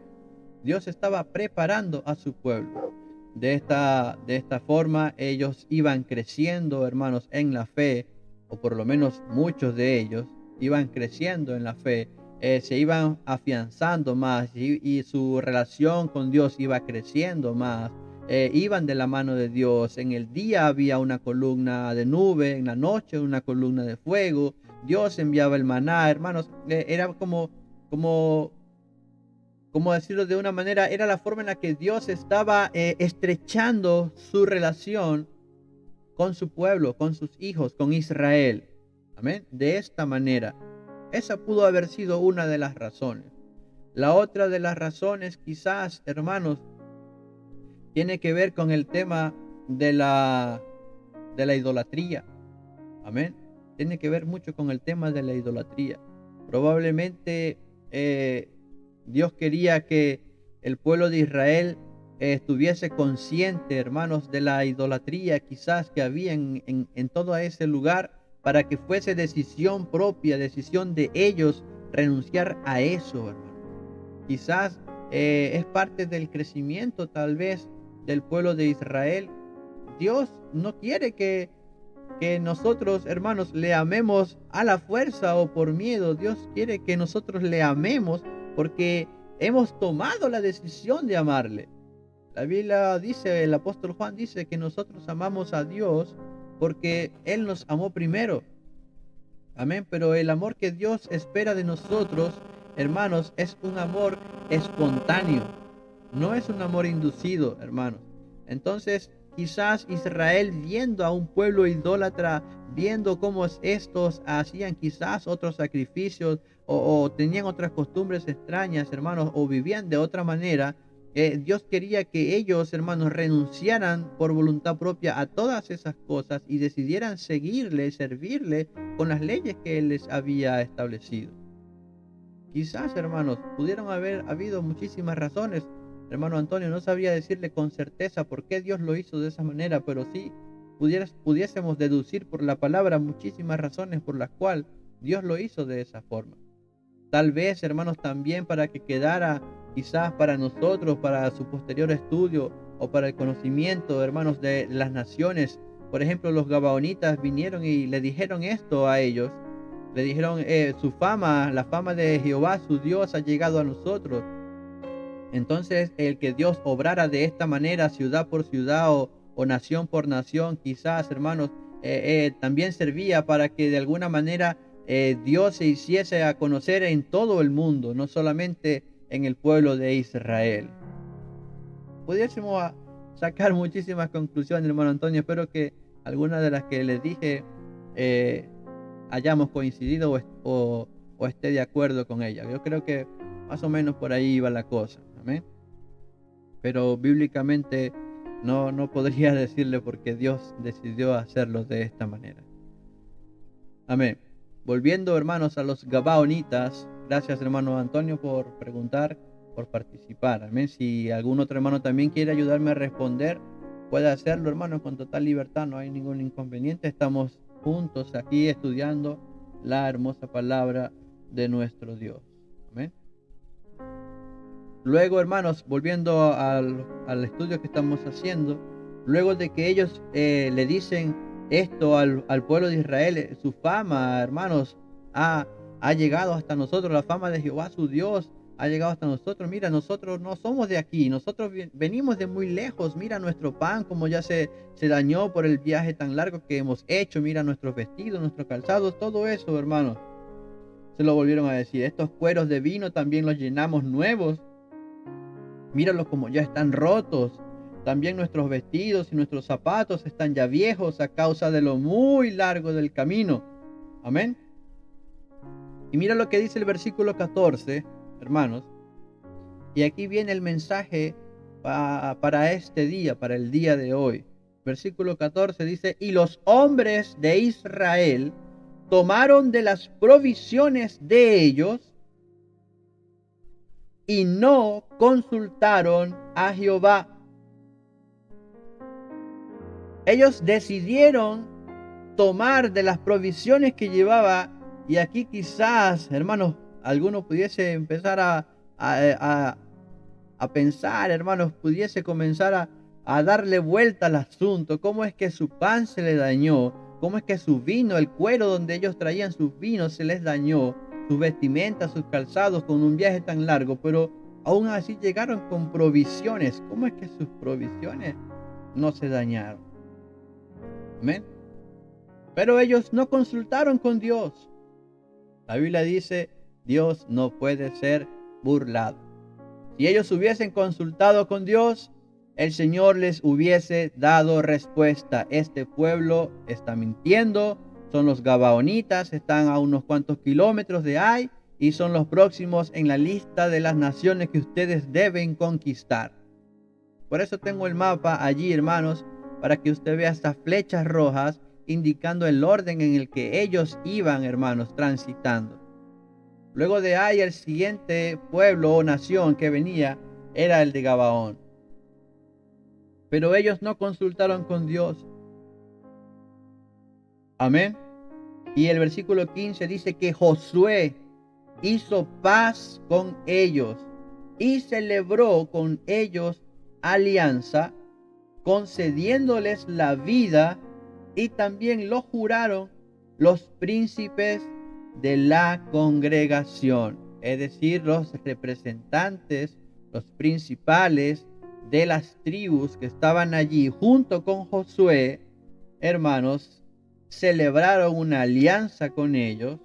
Dios estaba preparando a su pueblo. De esta forma ellos iban creciendo, hermanos, en la fe, o por lo menos muchos de ellos iban creciendo en la fe, se iban afianzando más y su relación con Dios iba creciendo más. Iban de la mano de Dios. En el día había una columna de nube, en la noche una columna de fuego. Dios enviaba el maná, hermanos. Era como como decirlo de una manera, era la forma en la que Dios estaba estrechando su relación con su pueblo, con sus hijos, con Israel. Amén. De esta manera. Esa pudo haber sido una de las razones. La otra de las razones, quizás, hermanos, tiene que ver con el tema de la idolatría. Amén. Tiene que ver mucho con el tema de la idolatría. Probablemente Dios quería que el pueblo de Israel estuviese consciente, hermanos, de la idolatría quizás que había en todo ese lugar, para que fuese decisión propia, decisión de ellos renunciar a eso, hermano. Quizás es parte del crecimiento tal vez del pueblo de Israel. Dios no quiere que nosotros, hermanos, le amemos a la fuerza o por miedo. Dios quiere que nosotros le amemos porque hemos tomado la decisión de amarle. La Biblia dice, el apóstol Juan dice que nosotros amamos a Dios porque Él nos amó primero. Amén. Pero el amor que Dios espera de nosotros, hermanos, es un amor espontáneo. No es un amor inducido, hermanos. Entonces, quizás Israel, viendo a un pueblo idólatra, viendo cómo estos hacían quizás otros sacrificios o tenían otras costumbres extrañas, hermanos, o vivían de otra manera, Dios quería que ellos, hermanos, renunciaran por voluntad propia a todas esas cosas y decidieran seguirle, servirle con las leyes que Él les había establecido. Quizás, hermanos, pudieron haber habido muchísimas razones. Hermano Antonio, no sabría decirle con certeza por qué Dios lo hizo de esa manera, pero sí pudiésemos deducir por la palabra muchísimas razones por las cuales Dios lo hizo de esa forma. Tal vez, hermanos, también para que quedara quizás para nosotros, para su posterior estudio o para el conocimiento, hermanos, de las naciones. Por ejemplo, los gabaonitas vinieron y le dijeron esto a ellos. Le dijeron, su fama, la fama de Jehová, su Dios, ha llegado a nosotros. Entonces, el que Dios obrara de esta manera, ciudad por ciudad o nación por nación, quizás, hermanos, también servía para que de alguna manera Dios se hiciese a conocer en todo el mundo, no solamente en el pueblo de Israel. Pudiésemos sacar muchísimas conclusiones, hermano Antonio. Espero que algunas de las que les dije hayamos coincidido o esté de acuerdo con ella. Yo creo que más o menos por ahí iba la cosa. Amén. Pero bíblicamente no podría decirle porque Dios decidió hacerlo de esta manera. Amén. Volviendo, hermanos, a los gabaonitas. Gracias, hermano Antonio, por preguntar, por participar. Amén. Si algún otro hermano también quiere ayudarme a responder, puede hacerlo, hermano, con total libertad. No hay ningún inconveniente. Estamos juntos aquí estudiando la hermosa palabra de nuestro Dios. Amén. Luego, hermanos, volviendo al estudio que estamos haciendo, luego de que ellos le dicen esto al pueblo de Israel, su fama, hermanos, ha llegado hasta nosotros, la fama de Jehová, su Dios, ha llegado hasta nosotros. Mira, nosotros no somos de aquí, nosotros venimos de muy lejos. Mira nuestro pan, como ya se dañó por el viaje tan largo que hemos hecho. Mira nuestros vestidos, nuestros calzados, todo eso, hermanos. Se lo volvieron a decir. Estos cueros de vino también los llenamos nuevos. Míralos como ya están rotos. También nuestros vestidos y nuestros zapatos están ya viejos a causa de lo muy largo del camino. Amén. Y mira lo que dice el versículo 14, hermanos. Y aquí viene el mensaje para este día, para el día de hoy. Versículo 14 dice, y los hombres de Israel tomaron de las provisiones de ellos y no consultaron a Jehová. Ellos decidieron tomar de las provisiones que llevaba, y aquí quizás, hermanos, algunos pudiese empezar a pensar, hermanos, pudiese comenzar a darle vuelta al asunto. ¿Cómo es que su pan se le dañó? ¿Cómo es que su vino, el cuero donde ellos traían sus vinos, se les dañó? Sus vestimentas, sus calzados, con un viaje tan largo, pero aún así llegaron con provisiones. ¿Cómo es que sus provisiones no se dañaron? Amén. Pero ellos no consultaron con Dios. La Biblia dice, Dios no puede ser burlado. Si ellos hubiesen consultado con Dios, el Señor les hubiese dado respuesta. Este pueblo está mintiendo, son los gabaonitas, están a unos cuantos kilómetros de ahí y son los próximos en la lista de las naciones que ustedes deben conquistar. Por eso tengo el mapa allí, hermanos, para que usted vea estas flechas rojas indicando el orden en el que ellos iban, hermanos, transitando. Luego de ahí, el siguiente pueblo o nación que venía era el de Gabaón. Pero ellos no consultaron con Dios. Amén. Y el versículo 15 dice que Josué hizo paz con ellos y celebró con ellos alianza, concediéndoles la vida, y también lo juraron los príncipes de la congregación, es decir, los representantes, los principales de las tribus que estaban allí junto con Josué, hermanos, celebraron una alianza con ellos,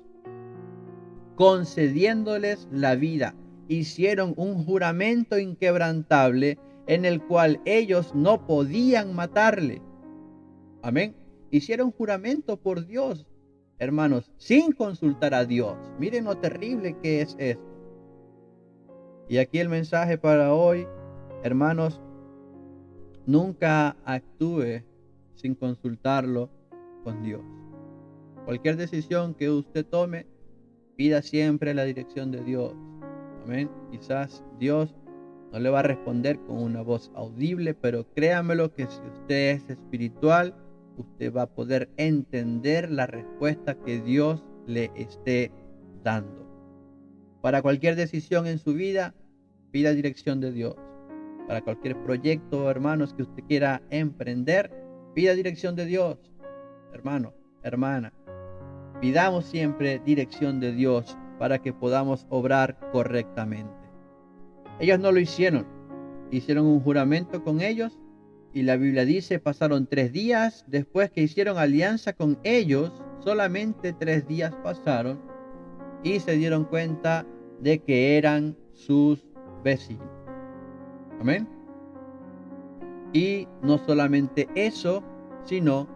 concediéndoles la vida. Hicieron un juramento inquebrantable en el cual ellos no podían matarle. Amén. Hicieron juramento por Dios, hermanos, sin consultar a Dios. Miren lo terrible que es esto. Y aquí el mensaje para hoy, hermanos, nunca actúe sin consultarlo con Dios. Cualquier decisión que usted tome, Pida siempre la dirección de Dios. Amén. Quizás Dios no le va a responder con una voz audible, pero créamelo que si usted es espiritual, usted va a poder entender la respuesta que Dios le esté dando. Para cualquier decisión en su vida, pida dirección de Dios. Para cualquier proyecto, hermanos, que usted quiera emprender, pida dirección de Dios. Hermano, hermana, pidamos siempre dirección de Dios para que podamos obrar correctamente. Ellos no lo hicieron. Hicieron un juramento con ellos y la Biblia dice, pasaron 3 días después que hicieron alianza con ellos, solamente 3 días pasaron y se dieron cuenta de que eran sus vecinos. Amén. Y no solamente eso, sino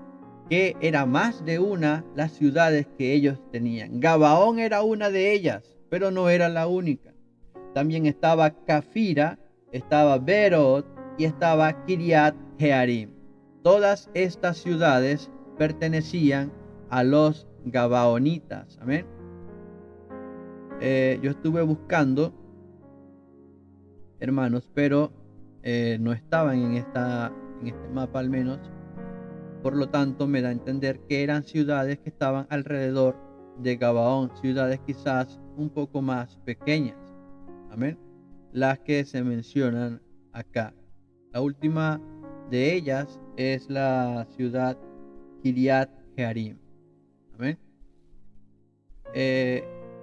que era más de una las ciudades que ellos tenían. Gabaón era una de ellas, pero no era la única. También estaba Cafira, estaba Beerot y estaba Kiriat Jearim. Todas estas ciudades pertenecían a los gabaonitas. Amén. Yo estuve buscando, hermanos, pero no estaban en este mapa al menos. Por lo tanto, me da a entender que eran ciudades que estaban alrededor de Gabaón, ciudades quizás un poco más pequeñas. Amén. Las que se mencionan acá. La última de ellas es la ciudad Kiriat Jearim. Amén.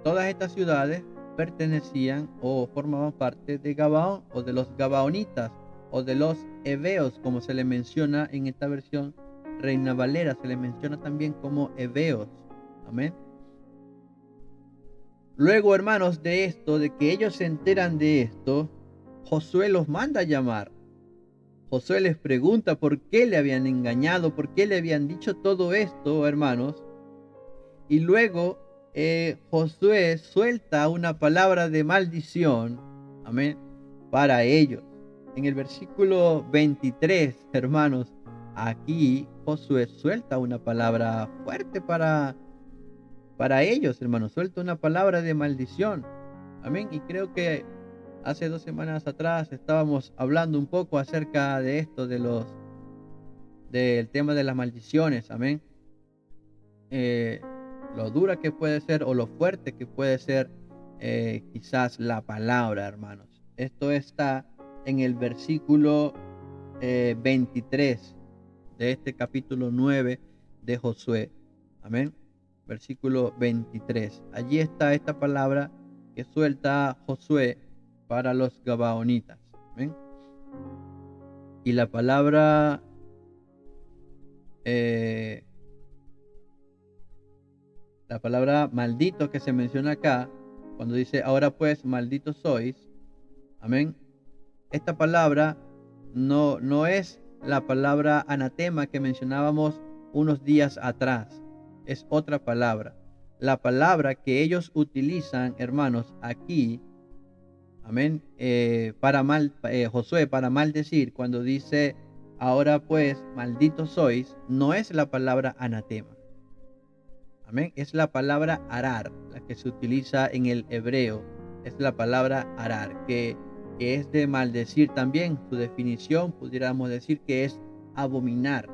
Todas estas ciudades pertenecían o formaban parte de Gabaón o de los gabaonitas o de los heveos, como se le menciona en esta versión Reina Valera, se le menciona también como heveos. Amén. Luego, hermanos, de esto, de que ellos se enteran de esto, Josué los manda a llamar. Josué les pregunta por qué le habían engañado, por qué le habían dicho todo esto, hermanos. Y luego Josué suelta una palabra de maldición, amén, para ellos. En el versículo 23, hermanos, aquí Josué suelta una palabra fuerte para ellos, hermanos. Suelta una palabra de maldición. Amén. Y creo que hace 2 semanas atrás estábamos hablando un poco acerca de esto, del tema de las maldiciones. Amén. Lo dura que puede ser o lo fuerte que puede ser quizás la palabra, hermanos. Esto está en el versículo 23 de este capítulo 9 de Josué. Amén. Versículo 23. Allí está esta palabra que suelta Josué para los gabaonitas. Amén. Y la palabra maldito que se menciona acá, cuando dice ahora pues malditos sois, amén. Esta palabra no es la palabra anatema que mencionábamos unos días atrás, es otra palabra. La palabra que ellos utilizan, hermanos, aquí, amén, Josué, para maldecir, cuando dice ahora pues malditos sois, no es la palabra anatema. Amén. Es la palabra arar, la que se utiliza en el hebreo. Es la palabra arar, que es de maldecir también. Su definición pudiéramos decir que es abominar.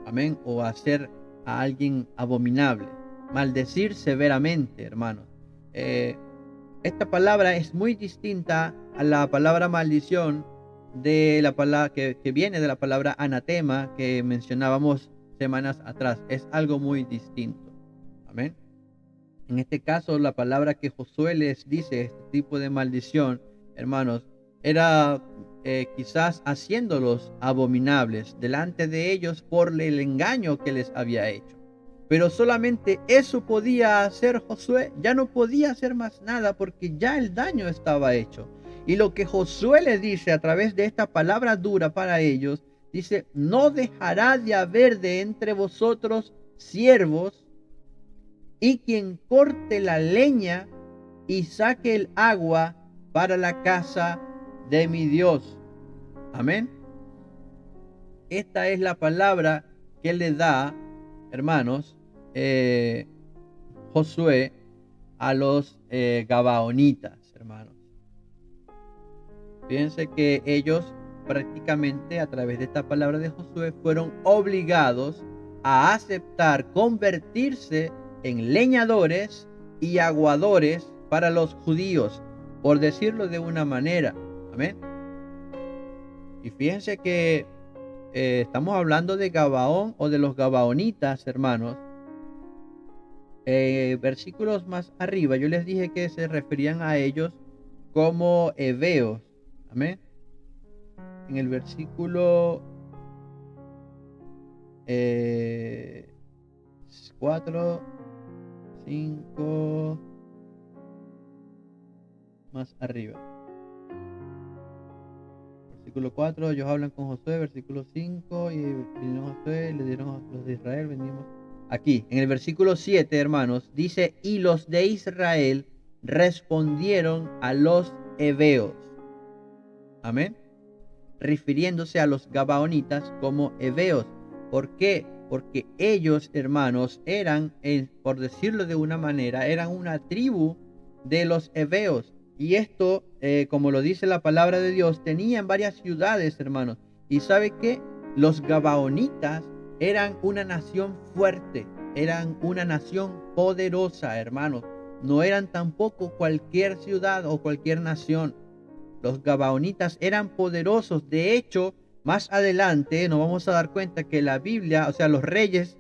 Amén. O hacer a alguien abominable. Maldecir severamente, hermanos. Esta palabra es muy distinta a la palabra maldición de la palabra que viene de la palabra anatema que mencionábamos semanas atrás. Es algo muy distinto. Amén. En este caso, la palabra que Josué les dice, este tipo de maldición, hermanos, era quizás haciéndolos abominables delante de ellos por el engaño que les había hecho. Pero solamente eso podía hacer Josué. Ya no podía hacer más nada porque ya el daño estaba hecho. Y lo que Josué les dice a través de esta palabra dura para ellos, dice, no dejará de haber de entre vosotros siervos, y quien corte la leña y saque el agua para la casa de mi Dios. Amén. Esta es la palabra que le da, hermanos, Josué a los gabaonitas, hermanos. Fíjense que ellos prácticamente a través de esta palabra de Josué fueron obligados a aceptar convertirse en leñadores y aguadores para los judíos, por decirlo de una manera. Amén. Y fíjense que estamos hablando de Gabaón o de los gabaonitas, hermanos. Versículos más arriba yo les dije que se referían a ellos como heveos. Amén. En el versículo 4, 5, más arriba. Versículo 4, ellos hablan con Josué. Versículo 5, y vinieron Josué, le dieron a los de Israel, venimos. Aquí, en el versículo 7, hermanos, dice, y los de Israel respondieron a los heveos. Amén. Refiriéndose a los gabaonitas como heveos. ¿Por qué? Porque ellos, hermanos, eran, por decirlo de una manera, eran una tribu de los heveos. Y esto, como lo dice la palabra de Dios, tenían varias ciudades, hermanos. Y ¿sabe qué? Los gabaonitas eran una nación fuerte, eran una nación poderosa, hermanos. No eran tampoco cualquier ciudad o cualquier nación. Los gabaonitas eran poderosos. De hecho, más adelante nos vamos a dar cuenta que la Biblia, o sea, los reyes,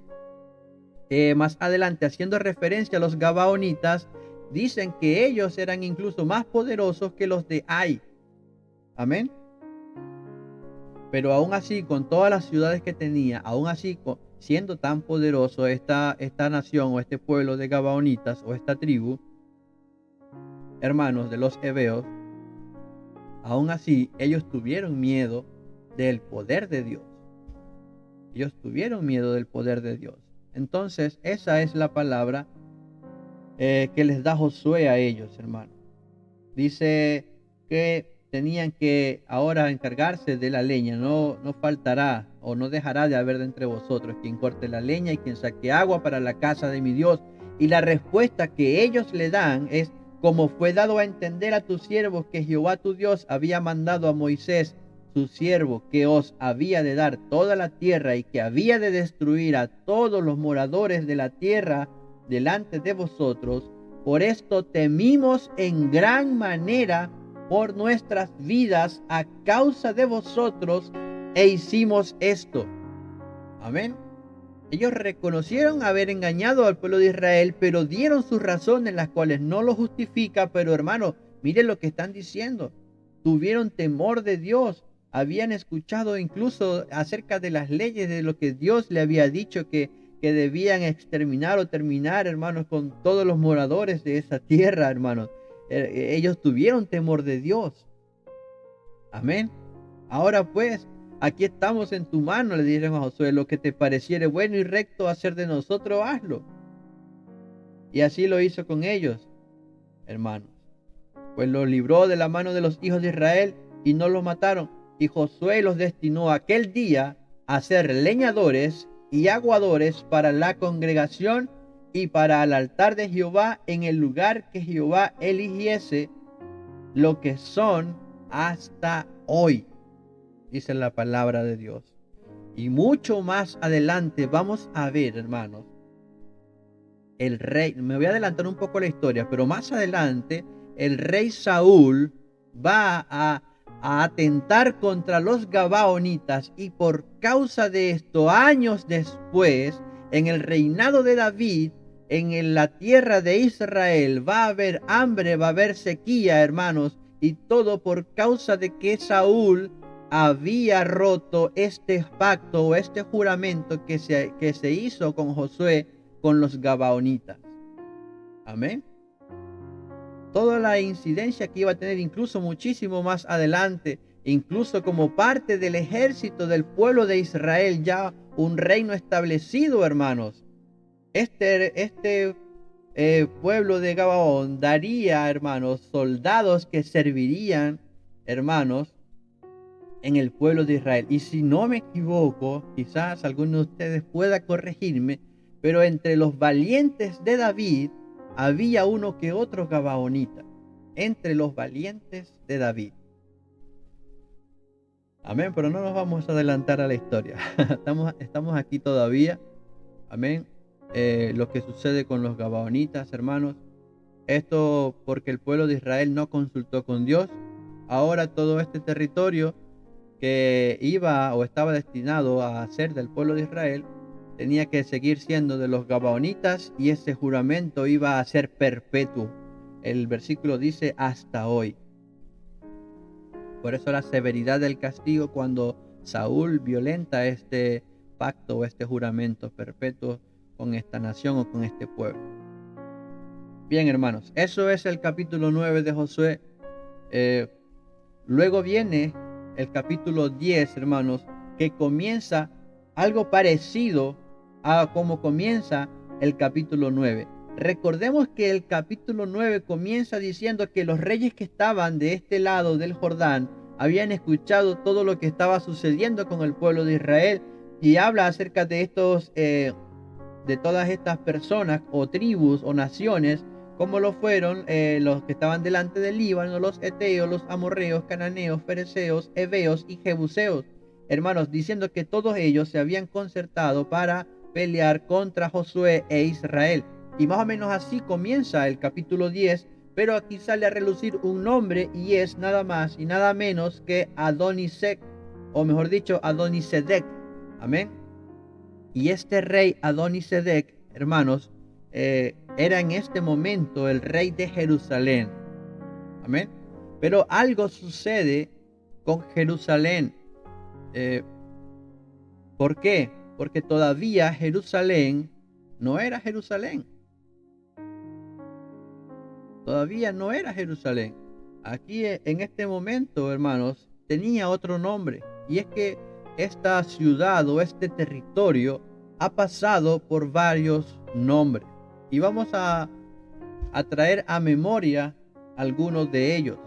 más adelante, haciendo referencia a los gabaonitas, dicen que ellos eran incluso más poderosos que los de Ai. Amén. Pero aún así, con todas las ciudades que tenía, aún así, siendo tan poderoso esta nación o este pueblo de gabaonitas o esta tribu, hermanos de los heveos, aún así, ellos tuvieron miedo del poder de Dios. Ellos tuvieron miedo del poder de Dios. Entonces, esa es la palabra que les da Josué a ellos, hermanos. Dice que tenían que ahora encargarse de la leña. No faltará o no dejará de haber de entre vosotros quien corte la leña y quien saque agua para la casa de mi Dios. Y la respuesta que ellos le dan es: como fue dado a entender a tus siervos que Jehová tu Dios había mandado a Moisés, su siervo, que os había de dar toda la tierra y que había de destruir a todos los moradores de la tierra delante de vosotros, por esto temimos en gran manera por nuestras vidas a causa de vosotros e hicimos esto. Amén. Ellos reconocieron haber engañado al pueblo de Israel, pero dieron sus razones, las cuales no lo justifica. Pero hermano, miren lo que están diciendo. Tuvieron temor de Dios. Habían escuchado incluso acerca de las leyes, de lo que Dios le había dicho que debían exterminar o terminar, hermanos, con todos los moradores de esa tierra, hermanos. Ellos tuvieron temor de Dios. Amén. Ahora pues, aquí estamos en tu mano, le dijeron a Josué, lo que te pareciere bueno y recto hacer de nosotros, hazlo. Y así lo hizo con ellos, hermanos. Pues los libró de la mano de los hijos de Israel y no los mataron. Y Josué los destinó aquel día a ser leñadores y aguadores para la congregación y para el altar de Jehová en el lugar que Jehová eligiese, lo que son hasta hoy, dice la palabra de Dios. Y mucho más adelante vamos a ver, hermanos, el rey, me voy a adelantar un poco la historia, pero más adelante el rey Saúl va a atentar contra los gabaonitas, y por causa de esto, años después, en el reinado de David, en la tierra de Israel va a haber hambre, va a haber sequía, hermanos, y todo por causa de que Saúl había roto este pacto o este juramento que se hizo con Josué con los gabaonitas. Amén. Toda la incidencia que iba a tener incluso muchísimo más adelante, incluso como parte del ejército del pueblo de Israel, ya un reino establecido, hermanos. Este pueblo de Gabaón daría, hermanos, soldados que servirían, hermanos, en el pueblo de Israel. Y si no me equivoco, quizás alguno de ustedes pueda corregirme, pero entre los valientes de David había uno que otro gabaonita entre los valientes de David. Amén, pero no nos vamos a adelantar a la historia. Estamos aquí todavía. Amén. Lo que sucede con los gabaonitas, hermanos. Esto porque el pueblo de Israel no consultó con Dios. Ahora todo este territorio que iba o estaba destinado a ser del pueblo de Israel tenía que seguir siendo de los gabaonitas, y ese juramento iba a ser perpetuo. El versículo dice hasta hoy. Por eso la severidad del castigo cuando Saúl violenta este pacto o este juramento perpetuo con esta nación o con este pueblo. Bien, hermanos, eso es el capítulo 9 de Josué. Luego viene el capítulo 10, hermanos, que comienza algo parecido a como comienza el capítulo 9. Recordemos que el capítulo 9 comienza diciendo que los reyes que estaban de este lado del Jordán habían escuchado todo lo que estaba sucediendo con el pueblo de Israel, y habla acerca de de todas estas personas o tribus o naciones, como lo fueron los que estaban delante del Líbano, los eteos, los amorreos, cananeos, fereceos, heveos y jebuseos, hermanos, diciendo que todos ellos se habían concertado para pelear contra Josué e Israel. Y más o menos así comienza el capítulo 10, pero aquí sale a relucir un nombre, y es nada más y nada menos que Adonisec, o mejor dicho, Adonisedec. Amén. Y este rey Adonisedec, hermanos, era en este momento el rey de Jerusalén. Amén. Pero algo sucede con Jerusalén. ¿Por qué? Porque todavía Jerusalén no era Jerusalén. Todavía no era Jerusalén. Aquí en este momento, hermanos, tenía otro nombre. Y es que esta ciudad o este territorio ha pasado por varios nombres. Y vamos a traer a memoria algunos de ellos.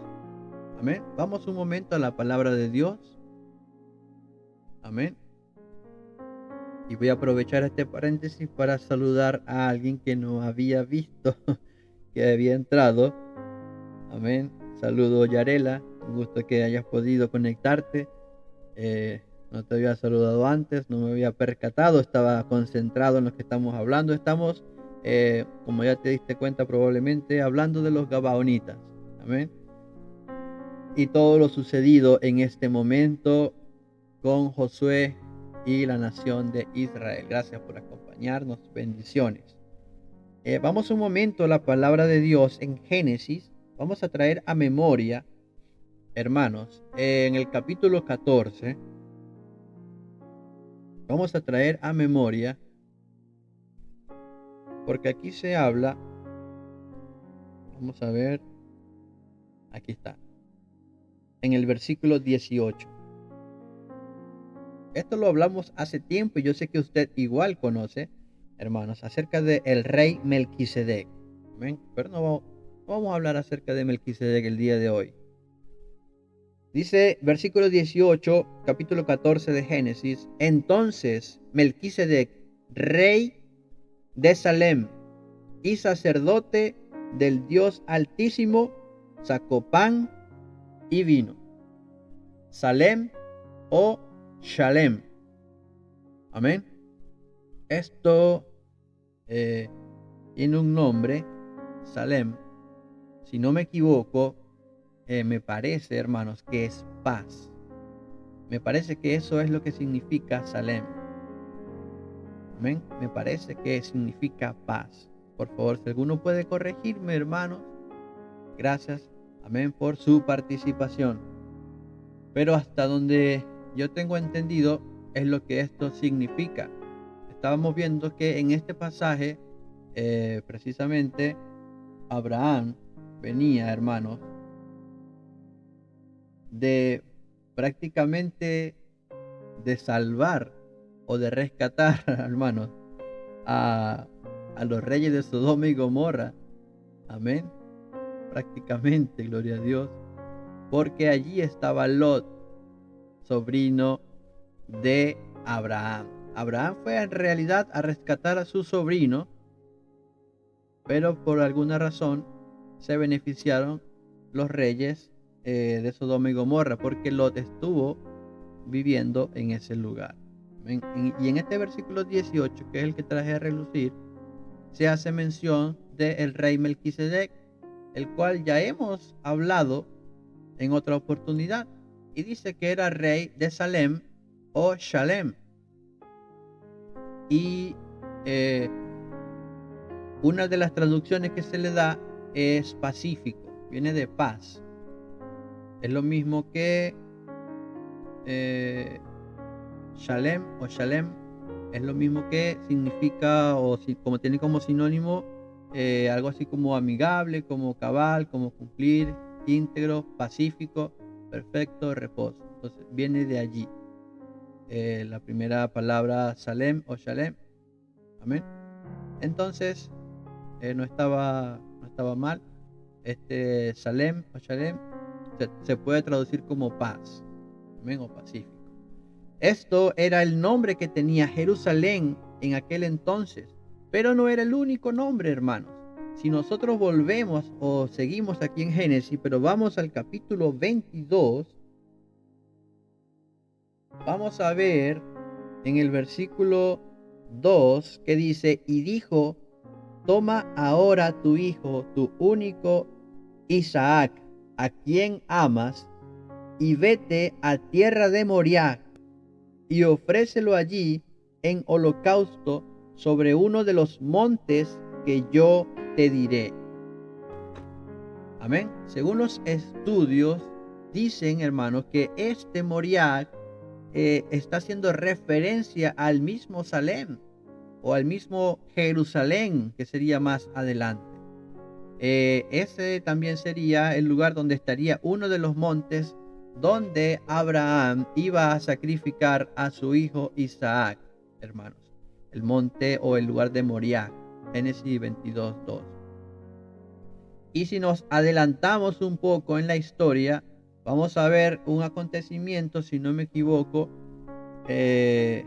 Amén. Vamos un momento a la palabra de Dios. Amén. Y voy a aprovechar este paréntesis para saludar a alguien que no había visto, que había entrado. Amén. Saludo, Yarela. Un gusto que hayas podido conectarte. No te había saludado antes, no me había percatado, estaba concentrado en lo que estamos hablando. Estamos, como ya te diste cuenta probablemente, hablando de los gabaonitas. Amén. Y todo lo sucedido en este momento con Josué y la nación de Israel. Gracias por acompañarnos. Bendiciones. Vamos un momento a la palabra de Dios en Génesis. Vamos a traer a memoria, hermanos, en el capítulo 14. Vamos a traer a memoria, porque aquí se habla, vamos a ver, aquí está, en el versículo 18. Esto lo hablamos hace tiempo y yo sé que usted igual conoce, hermanos, acerca de el rey Melquisedec. ¿Ven? Pero no vamos a hablar acerca de Melquisedec el día de hoy. Dice versículo 18, capítulo 14 de Génesis: entonces Melquisedec, rey de Salem y sacerdote del Dios Altísimo, sacó pan y vino. Salem o Shalem. Amén. Esto tiene un nombre, Salem. Si no me equivoco, me parece, hermanos, que es paz. Me parece que eso es lo que significa Salem. Amén. Me parece que significa paz. Por favor, si alguno puede corregirme, hermanos. Gracias. Amén por su participación. Pero hasta donde yo tengo entendido es lo que esto significa. Estábamos viendo que en este pasaje, precisamente, Abraham venía, hermanos, de prácticamente de salvar o de rescatar, hermanos, a los reyes de Sodoma y Gomorra. Amén. Prácticamente, gloria a Dios, porque allí estaba Lot, sobrino de Abraham. Abraham fue en realidad a rescatar a su sobrino, pero por alguna razón se beneficiaron los reyes de Sodoma y Gomorra, porque Lot estuvo viviendo en ese lugar. Y en este versículo 18, que es el que traje a relucir, se hace mención del rey Melquisedec, el cual ya hemos hablado en otra oportunidad, y dice que era rey de Salem o Shalem. Y una de las traducciones que se le da es pacífico, viene de paz. Es lo mismo que Shalem o Shalem, es lo mismo que significa, o como tiene como sinónimo, algo así como amigable, como cabal, como cumplir, íntegro, pacífico, perfecto, reposo. Entonces viene de allí la primera palabra Salem o Shalem. Amén. Entonces no estaba mal. Este Salem o Shalem se puede traducir como paz, amén, o pacífico. Esto era el nombre que tenía Jerusalén en aquel entonces, pero no era el único nombre, hermanos. Si nosotros volvemos o seguimos aquí en Génesis, pero vamos al capítulo 22, vamos a ver en el versículo 2 que dice: y dijo, toma ahora tu hijo, tu único Isaac, a quien amas, y vete a tierra de Moriah, y ofrécelo allí en holocausto sobre uno de los montes que yo te diré. Amén. Según los estudios, dicen, hermanos, que este Moriah está haciendo referencia al mismo Salem o al mismo Jerusalén, que sería más adelante. Ese también sería el lugar donde estaría uno de los montes donde Abraham iba a sacrificar a su hijo Isaac, hermanos. El monte o el lugar de Moriah, Génesis 22:2. Y si nos adelantamos un poco en la historia, vamos a ver un acontecimiento, si no me equivoco, que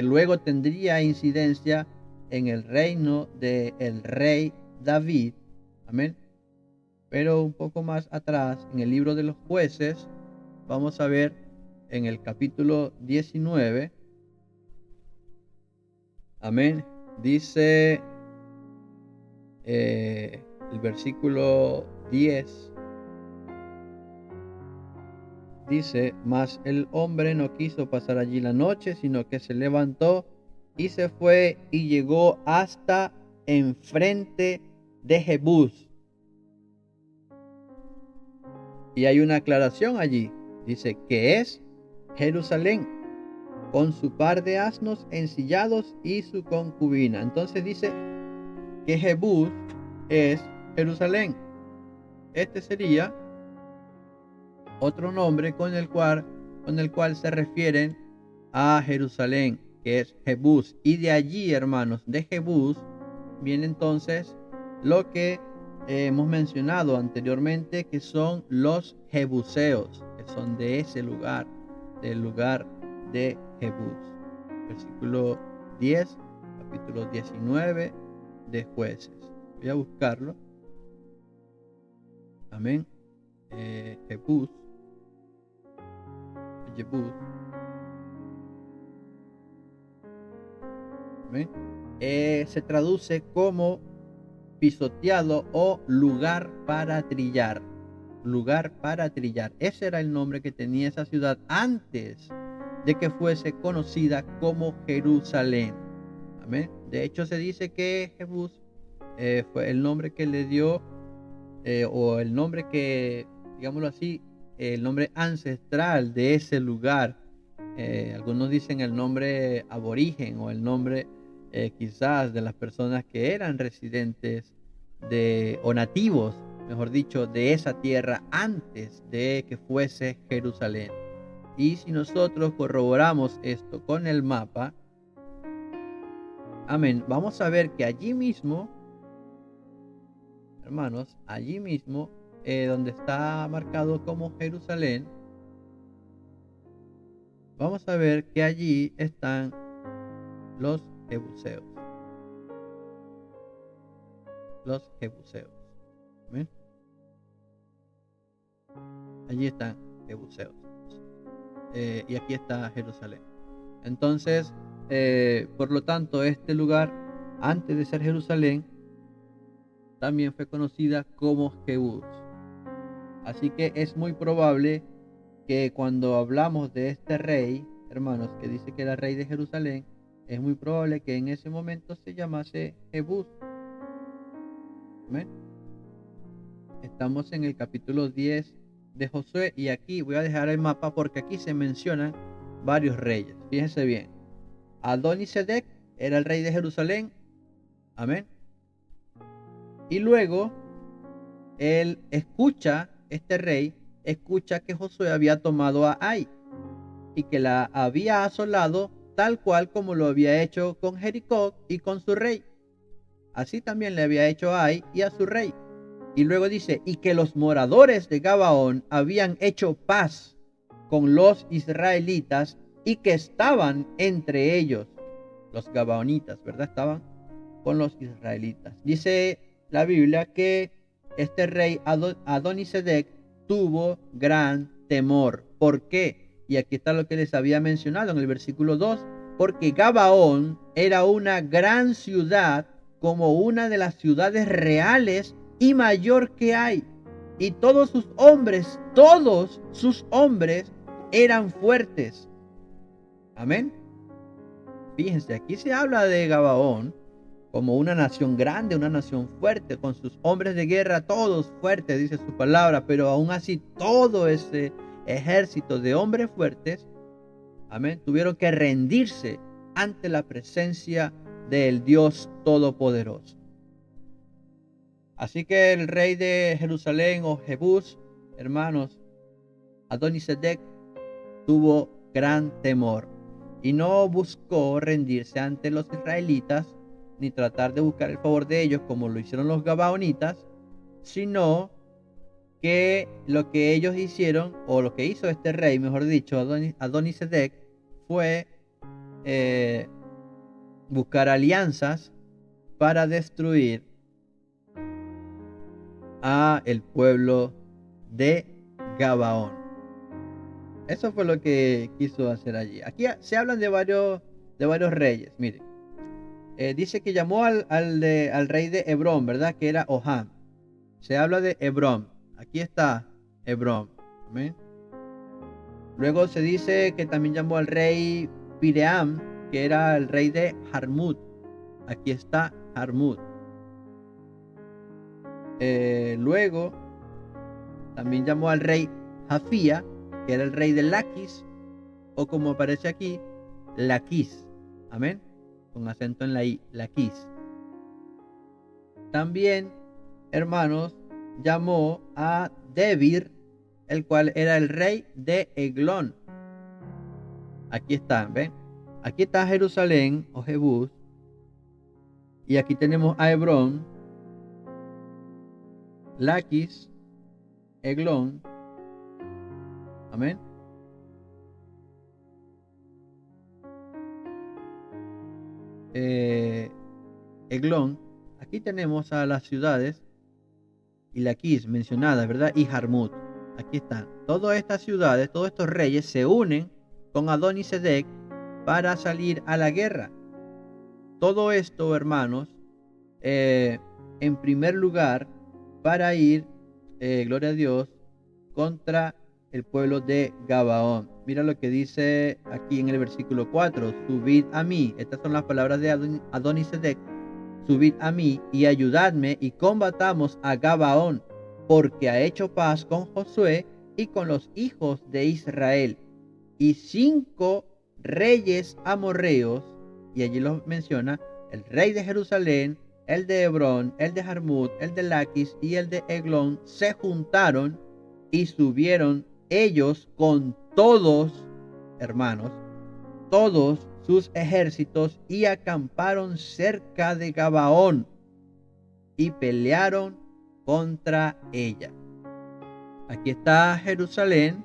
luego tendría incidencia en el reino del rey David. Amén. Pero un poco más atrás, en el libro de los jueces, vamos a ver en el capítulo 19. Amén. Dice el versículo 10. Dice: mas el hombre no quiso pasar allí la noche, sino que se levantó y se fue y llegó hasta enfrente de Jebús. Y hay una aclaración allí. Dice que es Jerusalén, con su par de asnos ensillados y su concubina. Entonces dice que Jebús es Jerusalén. Este sería otro nombre con el cual se refieren a Jerusalén, que es Jebús. Y de allí, hermanos, de Jebús viene entonces lo que hemos mencionado anteriormente, que son los jebuseos, que son de ese lugar, del lugar de Jebús. Versículo 10, capítulo 19 de Jueces. Voy a buscarlo. Amén. Jebús. Amén. Se traduce como pisoteado o lugar para trillar. Lugar para trillar. Ese era el nombre que tenía esa ciudad antes de que fuese conocida como Jerusalén. Amén. De hecho, se dice que Jebús fue el nombre que le dio, o el nombre que, digámoslo así, el nombre ancestral de ese lugar. Algunos dicen el nombre aborigen o el nombre quizás de las personas que eran residentes o nativos, mejor dicho, de esa tierra antes de que fuese Jerusalén. Y si nosotros corroboramos esto con el mapa, amén, vamos a ver que allí mismo, hermanos, allí mismo, donde está marcado como Jerusalén, vamos a ver que allí están los jebuseos. los jebuseos. ¿Ven? Allí están jebuseos. Y aquí está Jerusalén. Entonces, por lo tanto, este lugar, antes de ser Jerusalén, también fue conocida como Jebús. Así que es muy probable que cuando hablamos de este rey, hermanos, que dice que era rey de Jerusalén, es muy probable que en ese momento se llamase Jebús. ¿Amén? Estamos en el capítulo 10 de Josué y aquí voy a dejar el mapa porque aquí se mencionan varios reyes. Fíjense bien. Adonisedec era el rey de Jerusalén. Amén. Y luego él escucha, este rey escucha que Josué había tomado a Ai y que la había asolado tal cual como lo había hecho con Jericó y con su rey. Así también le había hecho a Ai y a su rey. Y luego dice, y que los moradores de Gabaón habían hecho paz con los israelitas y que estaban entre ellos, los gabaonitas, ¿verdad? Estaban con los israelitas. Dice la Biblia que este rey Adonisedec tuvo gran temor. ¿Por qué? Y aquí está lo que les había mencionado en el versículo 2, porque Gabaón era una gran ciudad, como una de las ciudades reales y mayor que hay. Y todos sus hombres eran fuertes. Amén. Fíjense, aquí se habla de Gabaón como una nación grande, una nación fuerte, con sus hombres de guerra, todos fuertes, dice su palabra, pero aún así todo ese ejército de hombres fuertes, amén, tuvieron que rendirse ante la presencia del Dios Todopoderoso. Así que el rey de Jerusalén o Jebús, hermanos, Adonisedec, tuvo gran temor y no buscó rendirse ante los israelitas ni tratar de buscar el favor de ellos como lo hicieron los gabaonitas, sino que lo que ellos hicieron, o lo que hizo este rey, mejor dicho, Adonisedec, fue buscar alianzas para destruir a el pueblo de Gabaón. Eso fue lo que quiso hacer allí. Aquí se hablan de varios reyes. Miren, dice que llamó al rey de Hebrón, ¿verdad? Que era Oham. Se habla de Hebrón. Aquí está Hebrón. ¿Amén? Luego se dice que también llamó al rey Piream, que era el rey de Jarmut. Aquí está Jarmut. Luego también llamó al rey Jafía, que era el rey de Laquis, o como aparece aquí, Laquis. Amén. Con acento en la I, Laquis. También, hermanos, llamó a Debir, el cual era el rey de Eglón. Aquí está, ¿ven? Aquí está Jerusalén o Jebús. Y aquí tenemos a Hebrón, Laquis, Eglón. Amén. Eglón. Aquí tenemos a las ciudades y Laquis mencionadas, ¿verdad? Y Jarmut. Aquí están. Todas estas ciudades, todos estos reyes se unen con Adonisedec para salir a la guerra. Todo esto, hermanos, en primer lugar, para ir, gloria a Dios, contra el pueblo de Gabaón. Mira lo que dice aquí en el versículo 4. Subid a mí. Estas son las palabras de Adonisedec. Subid a mí y ayudadme y combatamos a Gabaón, porque ha hecho paz con Josué y con los hijos de Israel. Y 5 reyes amorreos, y allí los menciona, el rey de Jerusalén, el de Hebrón, el de Jarmut, el de Laquis y el de Eglón, se juntaron y subieron ellos con todos, hermanos, todos sus ejércitos y acamparon cerca de Gabaón y pelearon contra ella. Aquí está Jerusalén,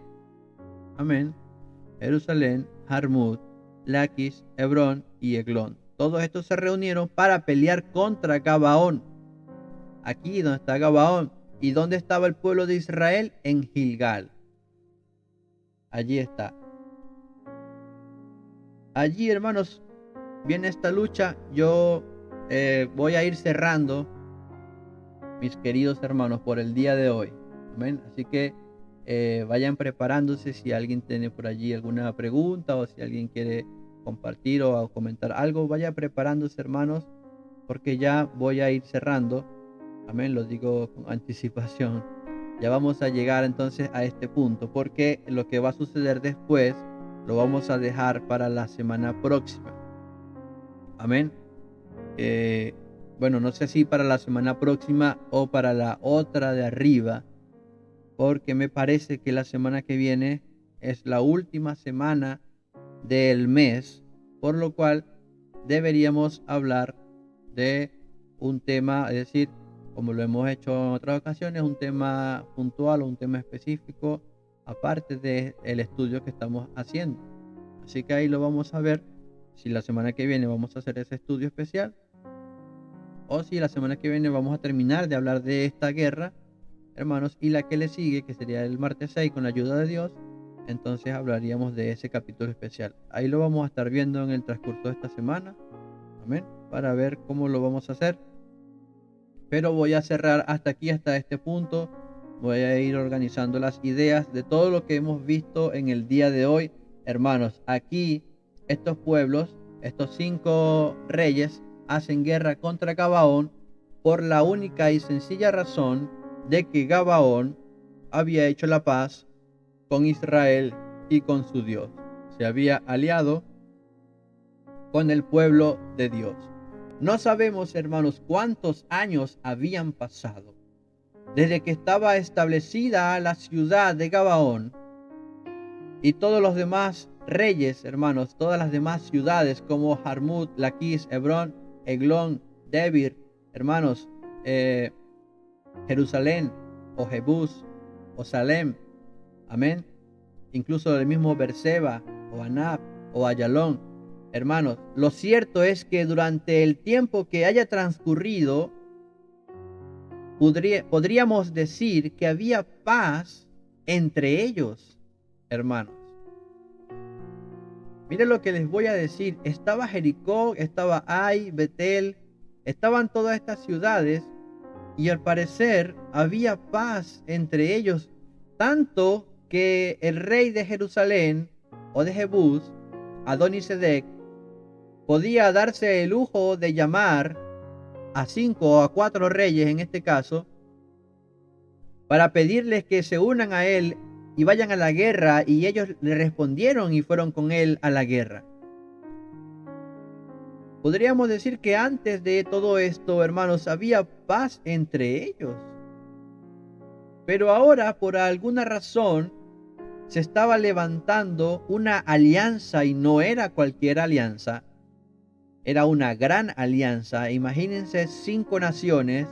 amén, Jerusalén, Jarmut, Laquis, Hebrón y Eglón. Todos estos se reunieron para pelear contra Gabaón. aquí donde está Gabaón. ¿Y dónde estaba el pueblo de Israel? En Gilgal. Allí está. Allí, hermanos, viene esta lucha. Yo voy a ir cerrando, mis queridos hermanos, por el día de hoy. Amén. Así que vayan preparándose si alguien tiene por allí alguna pregunta o si alguien quiere compartir o comentar algo. Vaya preparándose, hermanos, porque ya voy a ir cerrando. Amén, lo digo con anticipación. Ya vamos a llegar entonces a este punto, porque lo que va a suceder después lo vamos a dejar para la semana próxima. Amén. Bueno, no sé si para la semana próxima o para la otra de arriba, porque me parece que la semana que viene es la última semana del mes, por lo cual deberíamos hablar de un tema, es decir, como lo hemos hecho en otras ocasiones, un tema puntual o un tema específico, aparte del estudio que estamos haciendo. Así que ahí lo vamos a ver, si la semana que viene vamos a hacer ese estudio especial, o si la semana que viene vamos a terminar de hablar de esta guerra, hermanos, y la que le sigue, que sería el martes 6, con la ayuda de Dios, entonces hablaríamos de ese capítulo especial. Ahí lo vamos a estar viendo en el transcurso de esta semana, amén, para ver cómo lo vamos a hacer. Pero voy a cerrar hasta aquí, hasta este punto. Voy a ir organizando las ideas de todo lo que hemos visto en el día de hoy. Hermanos, aquí estos pueblos, estos 5 reyes, hacen guerra contra Gabaón por la única y sencilla razón de que Gabaón había hecho la paz con Israel y con su Dios. Se había aliado con el pueblo de Dios. No sabemos, hermanos, cuántos años habían pasado desde que estaba establecida la ciudad de Gabaón y todos los demás reyes, hermanos, todas las demás ciudades como Jarmut, Laquis, Hebrón, Eglón, Debir, hermanos, Jerusalén o Jebús o Salem, amén, incluso el mismo Berseba o Anab o Ayalón. Hermanos, lo cierto es que durante el tiempo que haya transcurrido, podríamos decir que había paz entre ellos, hermanos. Miren lo que les voy a decir. Estaba Jericó, estaba Ai, Betel, estaban todas estas ciudades y al parecer había paz entre ellos, tanto que el rey de Jerusalén o de Jebús, Adonisedec, podía darse el lujo de llamar a 5 o a 4 reyes en este caso para pedirles que se unan a él y vayan a la guerra, y ellos le respondieron y fueron con él a la guerra. Podríamos decir que antes de todo esto, hermanos, había paz entre ellos. Pero ahora, por alguna razón, se estaba levantando una alianza, y no era cualquier alianza. Era una gran alianza. Imagínense 5 naciones,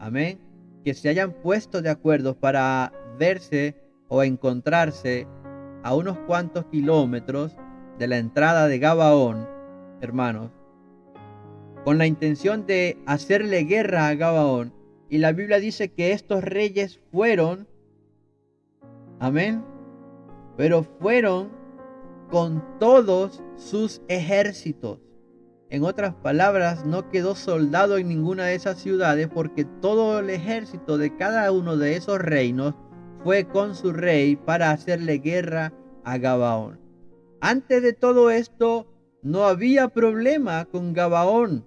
amén, que se hayan puesto de acuerdo para verse o encontrarse a unos cuantos kilómetros de la entrada de Gabaón, hermanos, con la intención de hacerle guerra a Gabaón. Y la Biblia dice que estos reyes fueron, amén, pero fueron con todos sus ejércitos. En otras palabras, no quedó soldado en ninguna de esas ciudades, porque todo el ejército de cada uno de esos reinos fue con su rey para hacerle guerra a Gabaón. Antes de todo esto, no había problema con Gabaón.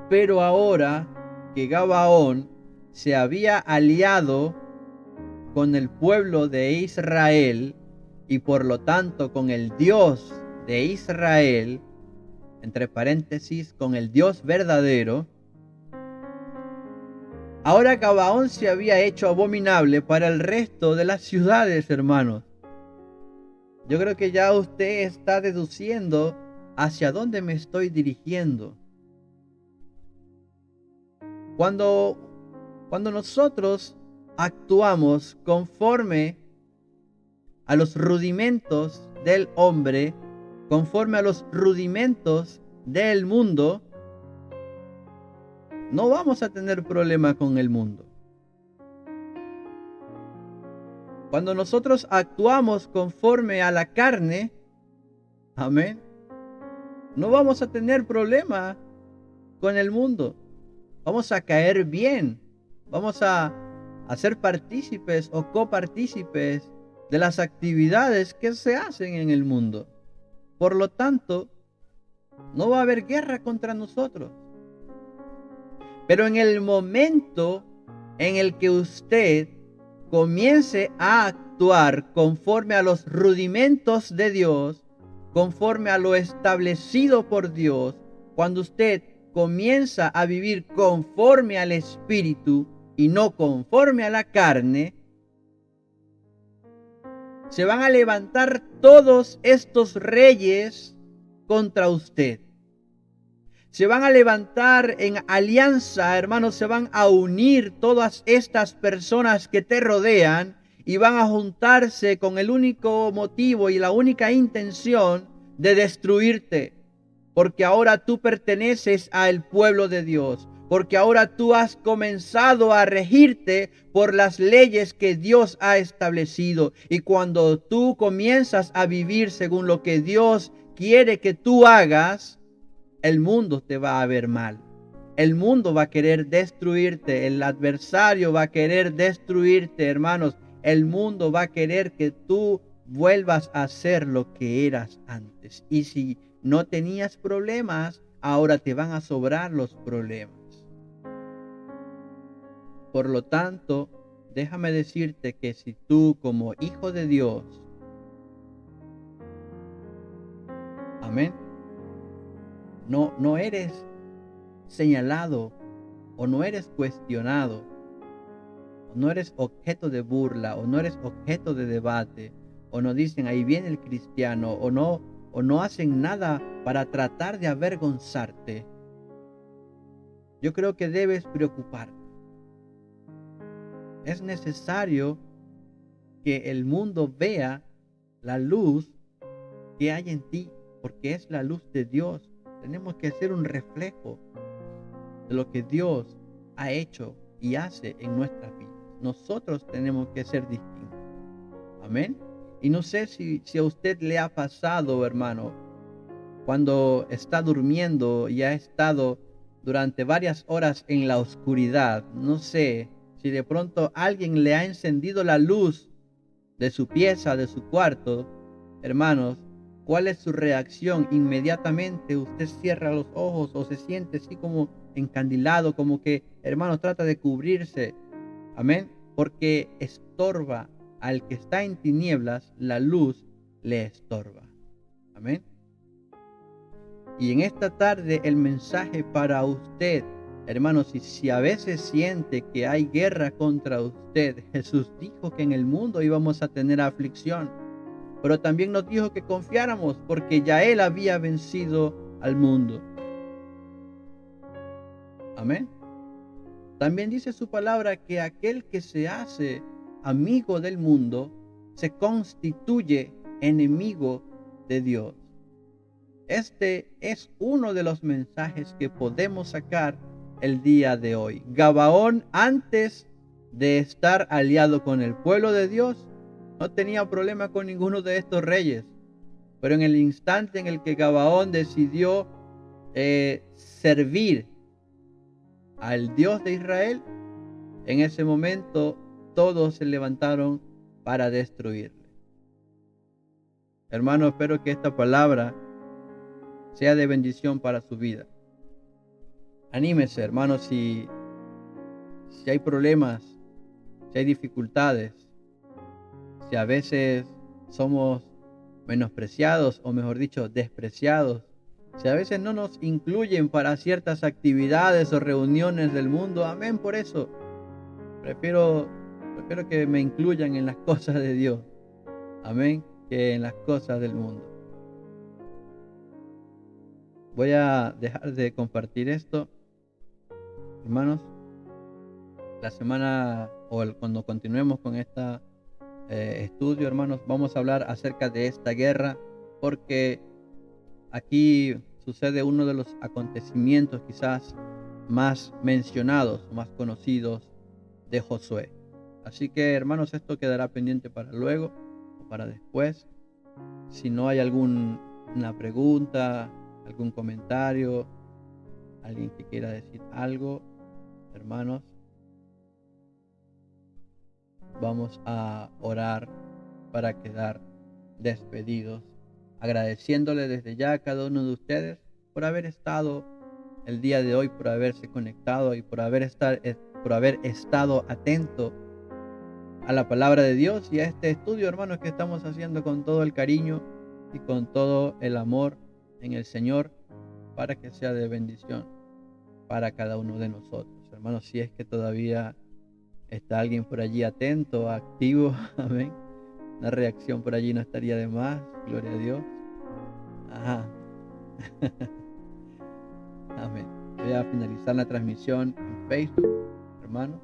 Pero ahora que Gabaón se había aliado con el pueblo de Israel y por lo tanto con el Dios de Israel, entre paréntesis, con el Dios verdadero, ahora Gabaón se había hecho abominable para el resto de las ciudades, hermanos. Yo creo que ya usted está deduciendo hacia dónde me estoy dirigiendo. Cuando nosotros actuamos conforme a los rudimentos del hombre, conforme a los rudimentos del mundo, no vamos a tener problema con el mundo. Cuando nosotros actuamos conforme a la carne, amén, no vamos a tener problema con el mundo. Vamos a caer bien. Vamos a ser partícipes o copartícipes de las actividades que se hacen en el mundo. Por lo tanto, no va a haber guerra contra nosotros. Pero en el momento en el que usted comience a actuar conforme a los rudimentos de Dios, conforme a lo establecido por Dios, cuando usted comienza a vivir conforme al Espíritu y no conforme a la carne, se van a levantar todos estos reyes contra usted. Se van a levantar en alianza, hermanos, se van a unir todas estas personas que te rodean y van a juntarse con el único motivo y la única intención de destruirte. Porque ahora tú perteneces al pueblo de Dios. Porque ahora tú has comenzado a regirte por las leyes que Dios ha establecido. Y cuando tú comienzas a vivir según lo que Dios quiere que tú hagas, el mundo te va a ver mal. El mundo va a querer destruirte. El adversario va a querer destruirte, hermanos. El mundo va a querer que tú vuelvas a ser lo que eras antes. Y si no tenías problemas, ahora te van a sobrar los problemas. Por lo tanto, déjame decirte que si tú como hijo de Dios, amén, no eres señalado o no eres cuestionado, o no eres objeto de burla o no eres objeto de debate, o no dicen ahí viene el cristiano, o no hacen nada para tratar de avergonzarte, yo creo que debes preocuparte. Es necesario que el mundo vea la luz que hay en ti, porque es la luz de Dios. Tenemos que ser un reflejo de lo que Dios ha hecho y hace en nuestras vidas. Nosotros tenemos que ser distintos. Amén. Y no sé si a usted le ha pasado, hermano, cuando está durmiendo y ha estado durante varias horas en la oscuridad. No sé si de pronto alguien le ha encendido la luz de su pieza, de su cuarto. Hermanos, ¿cuál es su reacción? Inmediatamente usted cierra los ojos o se siente así como encandilado, como que, hermanos, trata de cubrirse. Amén. Porque estorba al que está en tinieblas, la luz le estorba. Amén. Y en esta tarde el mensaje para usted, hermanos, y si a veces siente que hay guerra contra usted, Jesús dijo que en el mundo íbamos a tener aflicción, pero también nos dijo que confiáramos porque ya Él había vencido al mundo. Amén. También dice su palabra que aquel que se hace amigo del mundo se constituye enemigo de Dios. Este es uno de los mensajes que podemos sacar el día de hoy. Gabaón, antes de estar aliado con el pueblo de Dios, no tenía problema con ninguno de estos reyes. Pero en el instante en el que Gabaón decidió servir al Dios de Israel, en ese momento todos se levantaron para destruirle. Hermano, espero que esta palabra sea de bendición para su vida. Anímese, hermano, si hay problemas, si hay dificultades, si a veces somos menospreciados o mejor dicho despreciados, si a veces no nos incluyen para ciertas actividades o reuniones del mundo, amén por eso. Prefiero que me incluyan en las cosas de Dios, amén, que en las cosas del mundo. Voy a dejar de compartir esto, hermanos. La semana cuando continuemos con este estudio, hermanos, vamos a hablar acerca de esta guerra, porque aquí sucede uno de los acontecimientos quizás más mencionados, más conocidos de Josué. Así que, hermanos, esto quedará pendiente para luego o para después. Si no hay alguna pregunta, algún comentario, alguien que quiera decir algo, hermanos, vamos a orar para quedar despedidos, agradeciéndole desde ya a cada uno de ustedes por haber estado el día de hoy, por haberse conectado y por haber estado atento a la palabra de Dios y a este estudio, hermanos, que estamos haciendo con todo el cariño y con todo el amor en el Señor, para que sea de bendición para cada uno de nosotros. Hermanos, si es que todavía está alguien por allí atento, activo, amén, una reacción por allí no estaría de más. Gloria a Dios. Ajá. Amén. Voy a finalizar la transmisión en Facebook, hermanos,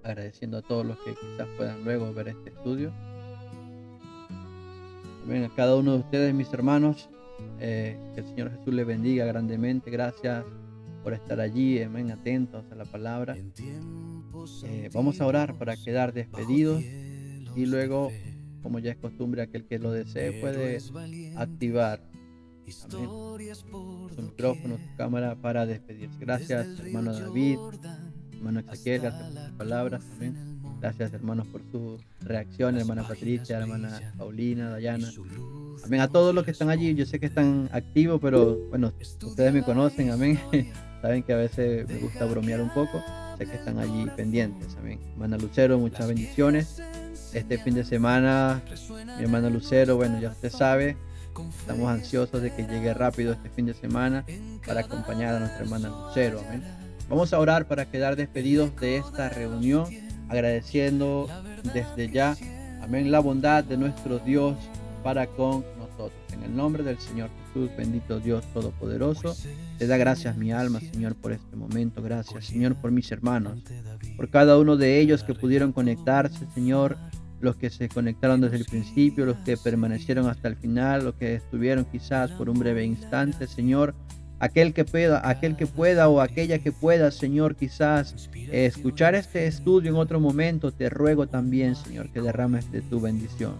agradeciendo a todos los que quizás puedan luego ver este estudio. Amén. A cada uno de ustedes, mis hermanos, que el Señor Jesús les bendiga grandemente. Gracias por estar allí, amén, atentos a la palabra. Vamos a orar para quedar despedidos y luego, como ya es costumbre, aquel que lo desee puede activar, amén, su micrófono, su cámara para despedirse. Gracias, hermano David, hermano Ezequiel, gracias por sus palabras, amén. Gracias, hermanos, por su reacción, hermana Patricia, hermana Paulina, Dayana. Amén, a todos los que están allí. Yo sé que están activos, pero bueno, ustedes me conocen, amén. Saben que a veces me gusta bromear un poco. Sé que están allí pendientes, amén. Hermana Lucero, muchas bendiciones. Este fin de semana, mi hermana Lucero, bueno, ya usted sabe, estamos ansiosos de que llegue rápido este fin de semana para acompañar a nuestra hermana Lucero, amén. Vamos a orar para quedar despedidos de esta reunión, agradeciendo desde ya, amén, la bondad de nuestro Dios para con nosotros. En el nombre del Señor Jesús, bendito Dios Todopoderoso, te da gracias mi alma, Señor, por este momento. Gracias, Señor, por mis hermanos, por cada uno de ellos que pudieron conectarse, Señor, los que se conectaron desde el principio, los que permanecieron hasta el final, los que estuvieron quizás por un breve instante, Señor. Aquel que pueda o aquella que pueda, Señor, quizás escuchar este estudio en otro momento, te ruego también, Señor, que derrames de tu bendición.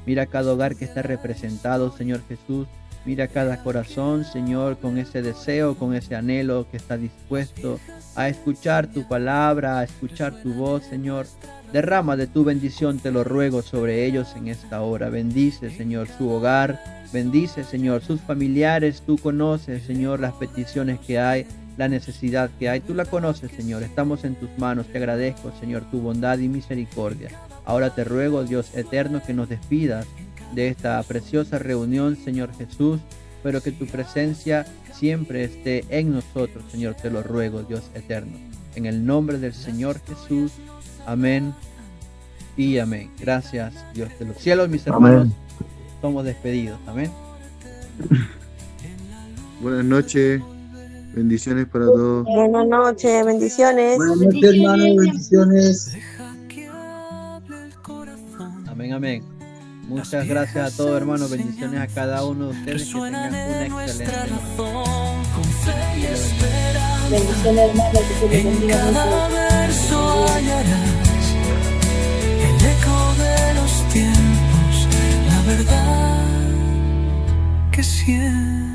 Mira cada hogar que está representado, Señor Jesús. Mira cada corazón, Señor, con ese deseo, con ese anhelo que está dispuesto a escuchar tu palabra, a escuchar tu voz, Señor. Derrama de tu bendición, te lo ruego, sobre ellos en esta hora. Bendice, Señor, su hogar. Bendice, Señor, sus familiares. Tú conoces, Señor, las peticiones que hay, la necesidad que hay. Tú la conoces, Señor. Estamos en tus manos. Te agradezco, Señor, tu bondad y misericordia. Ahora te ruego, Dios eterno, que nos despidas de esta preciosa reunión, Señor Jesús, pero que tu presencia siempre esté en nosotros, Señor. Te lo ruego, Dios eterno. En el nombre del Señor Jesús. Amén y amén. Gracias, Dios de los cielos, mis hermanos. Amén. Somos despedidos. Amén. Buenas noches. Bendiciones para todos. Buenas noches, bendiciones. Buenas noches, hermanos, bendiciones. Amén, amén. Muchas gracias a todos, hermanos. Bendiciones a cada uno de ustedes. Que tengan una excelente noche. Bendiciones, hermanos. Que te bendiga mucho. El eco de los tiempos, la verdad que siempre.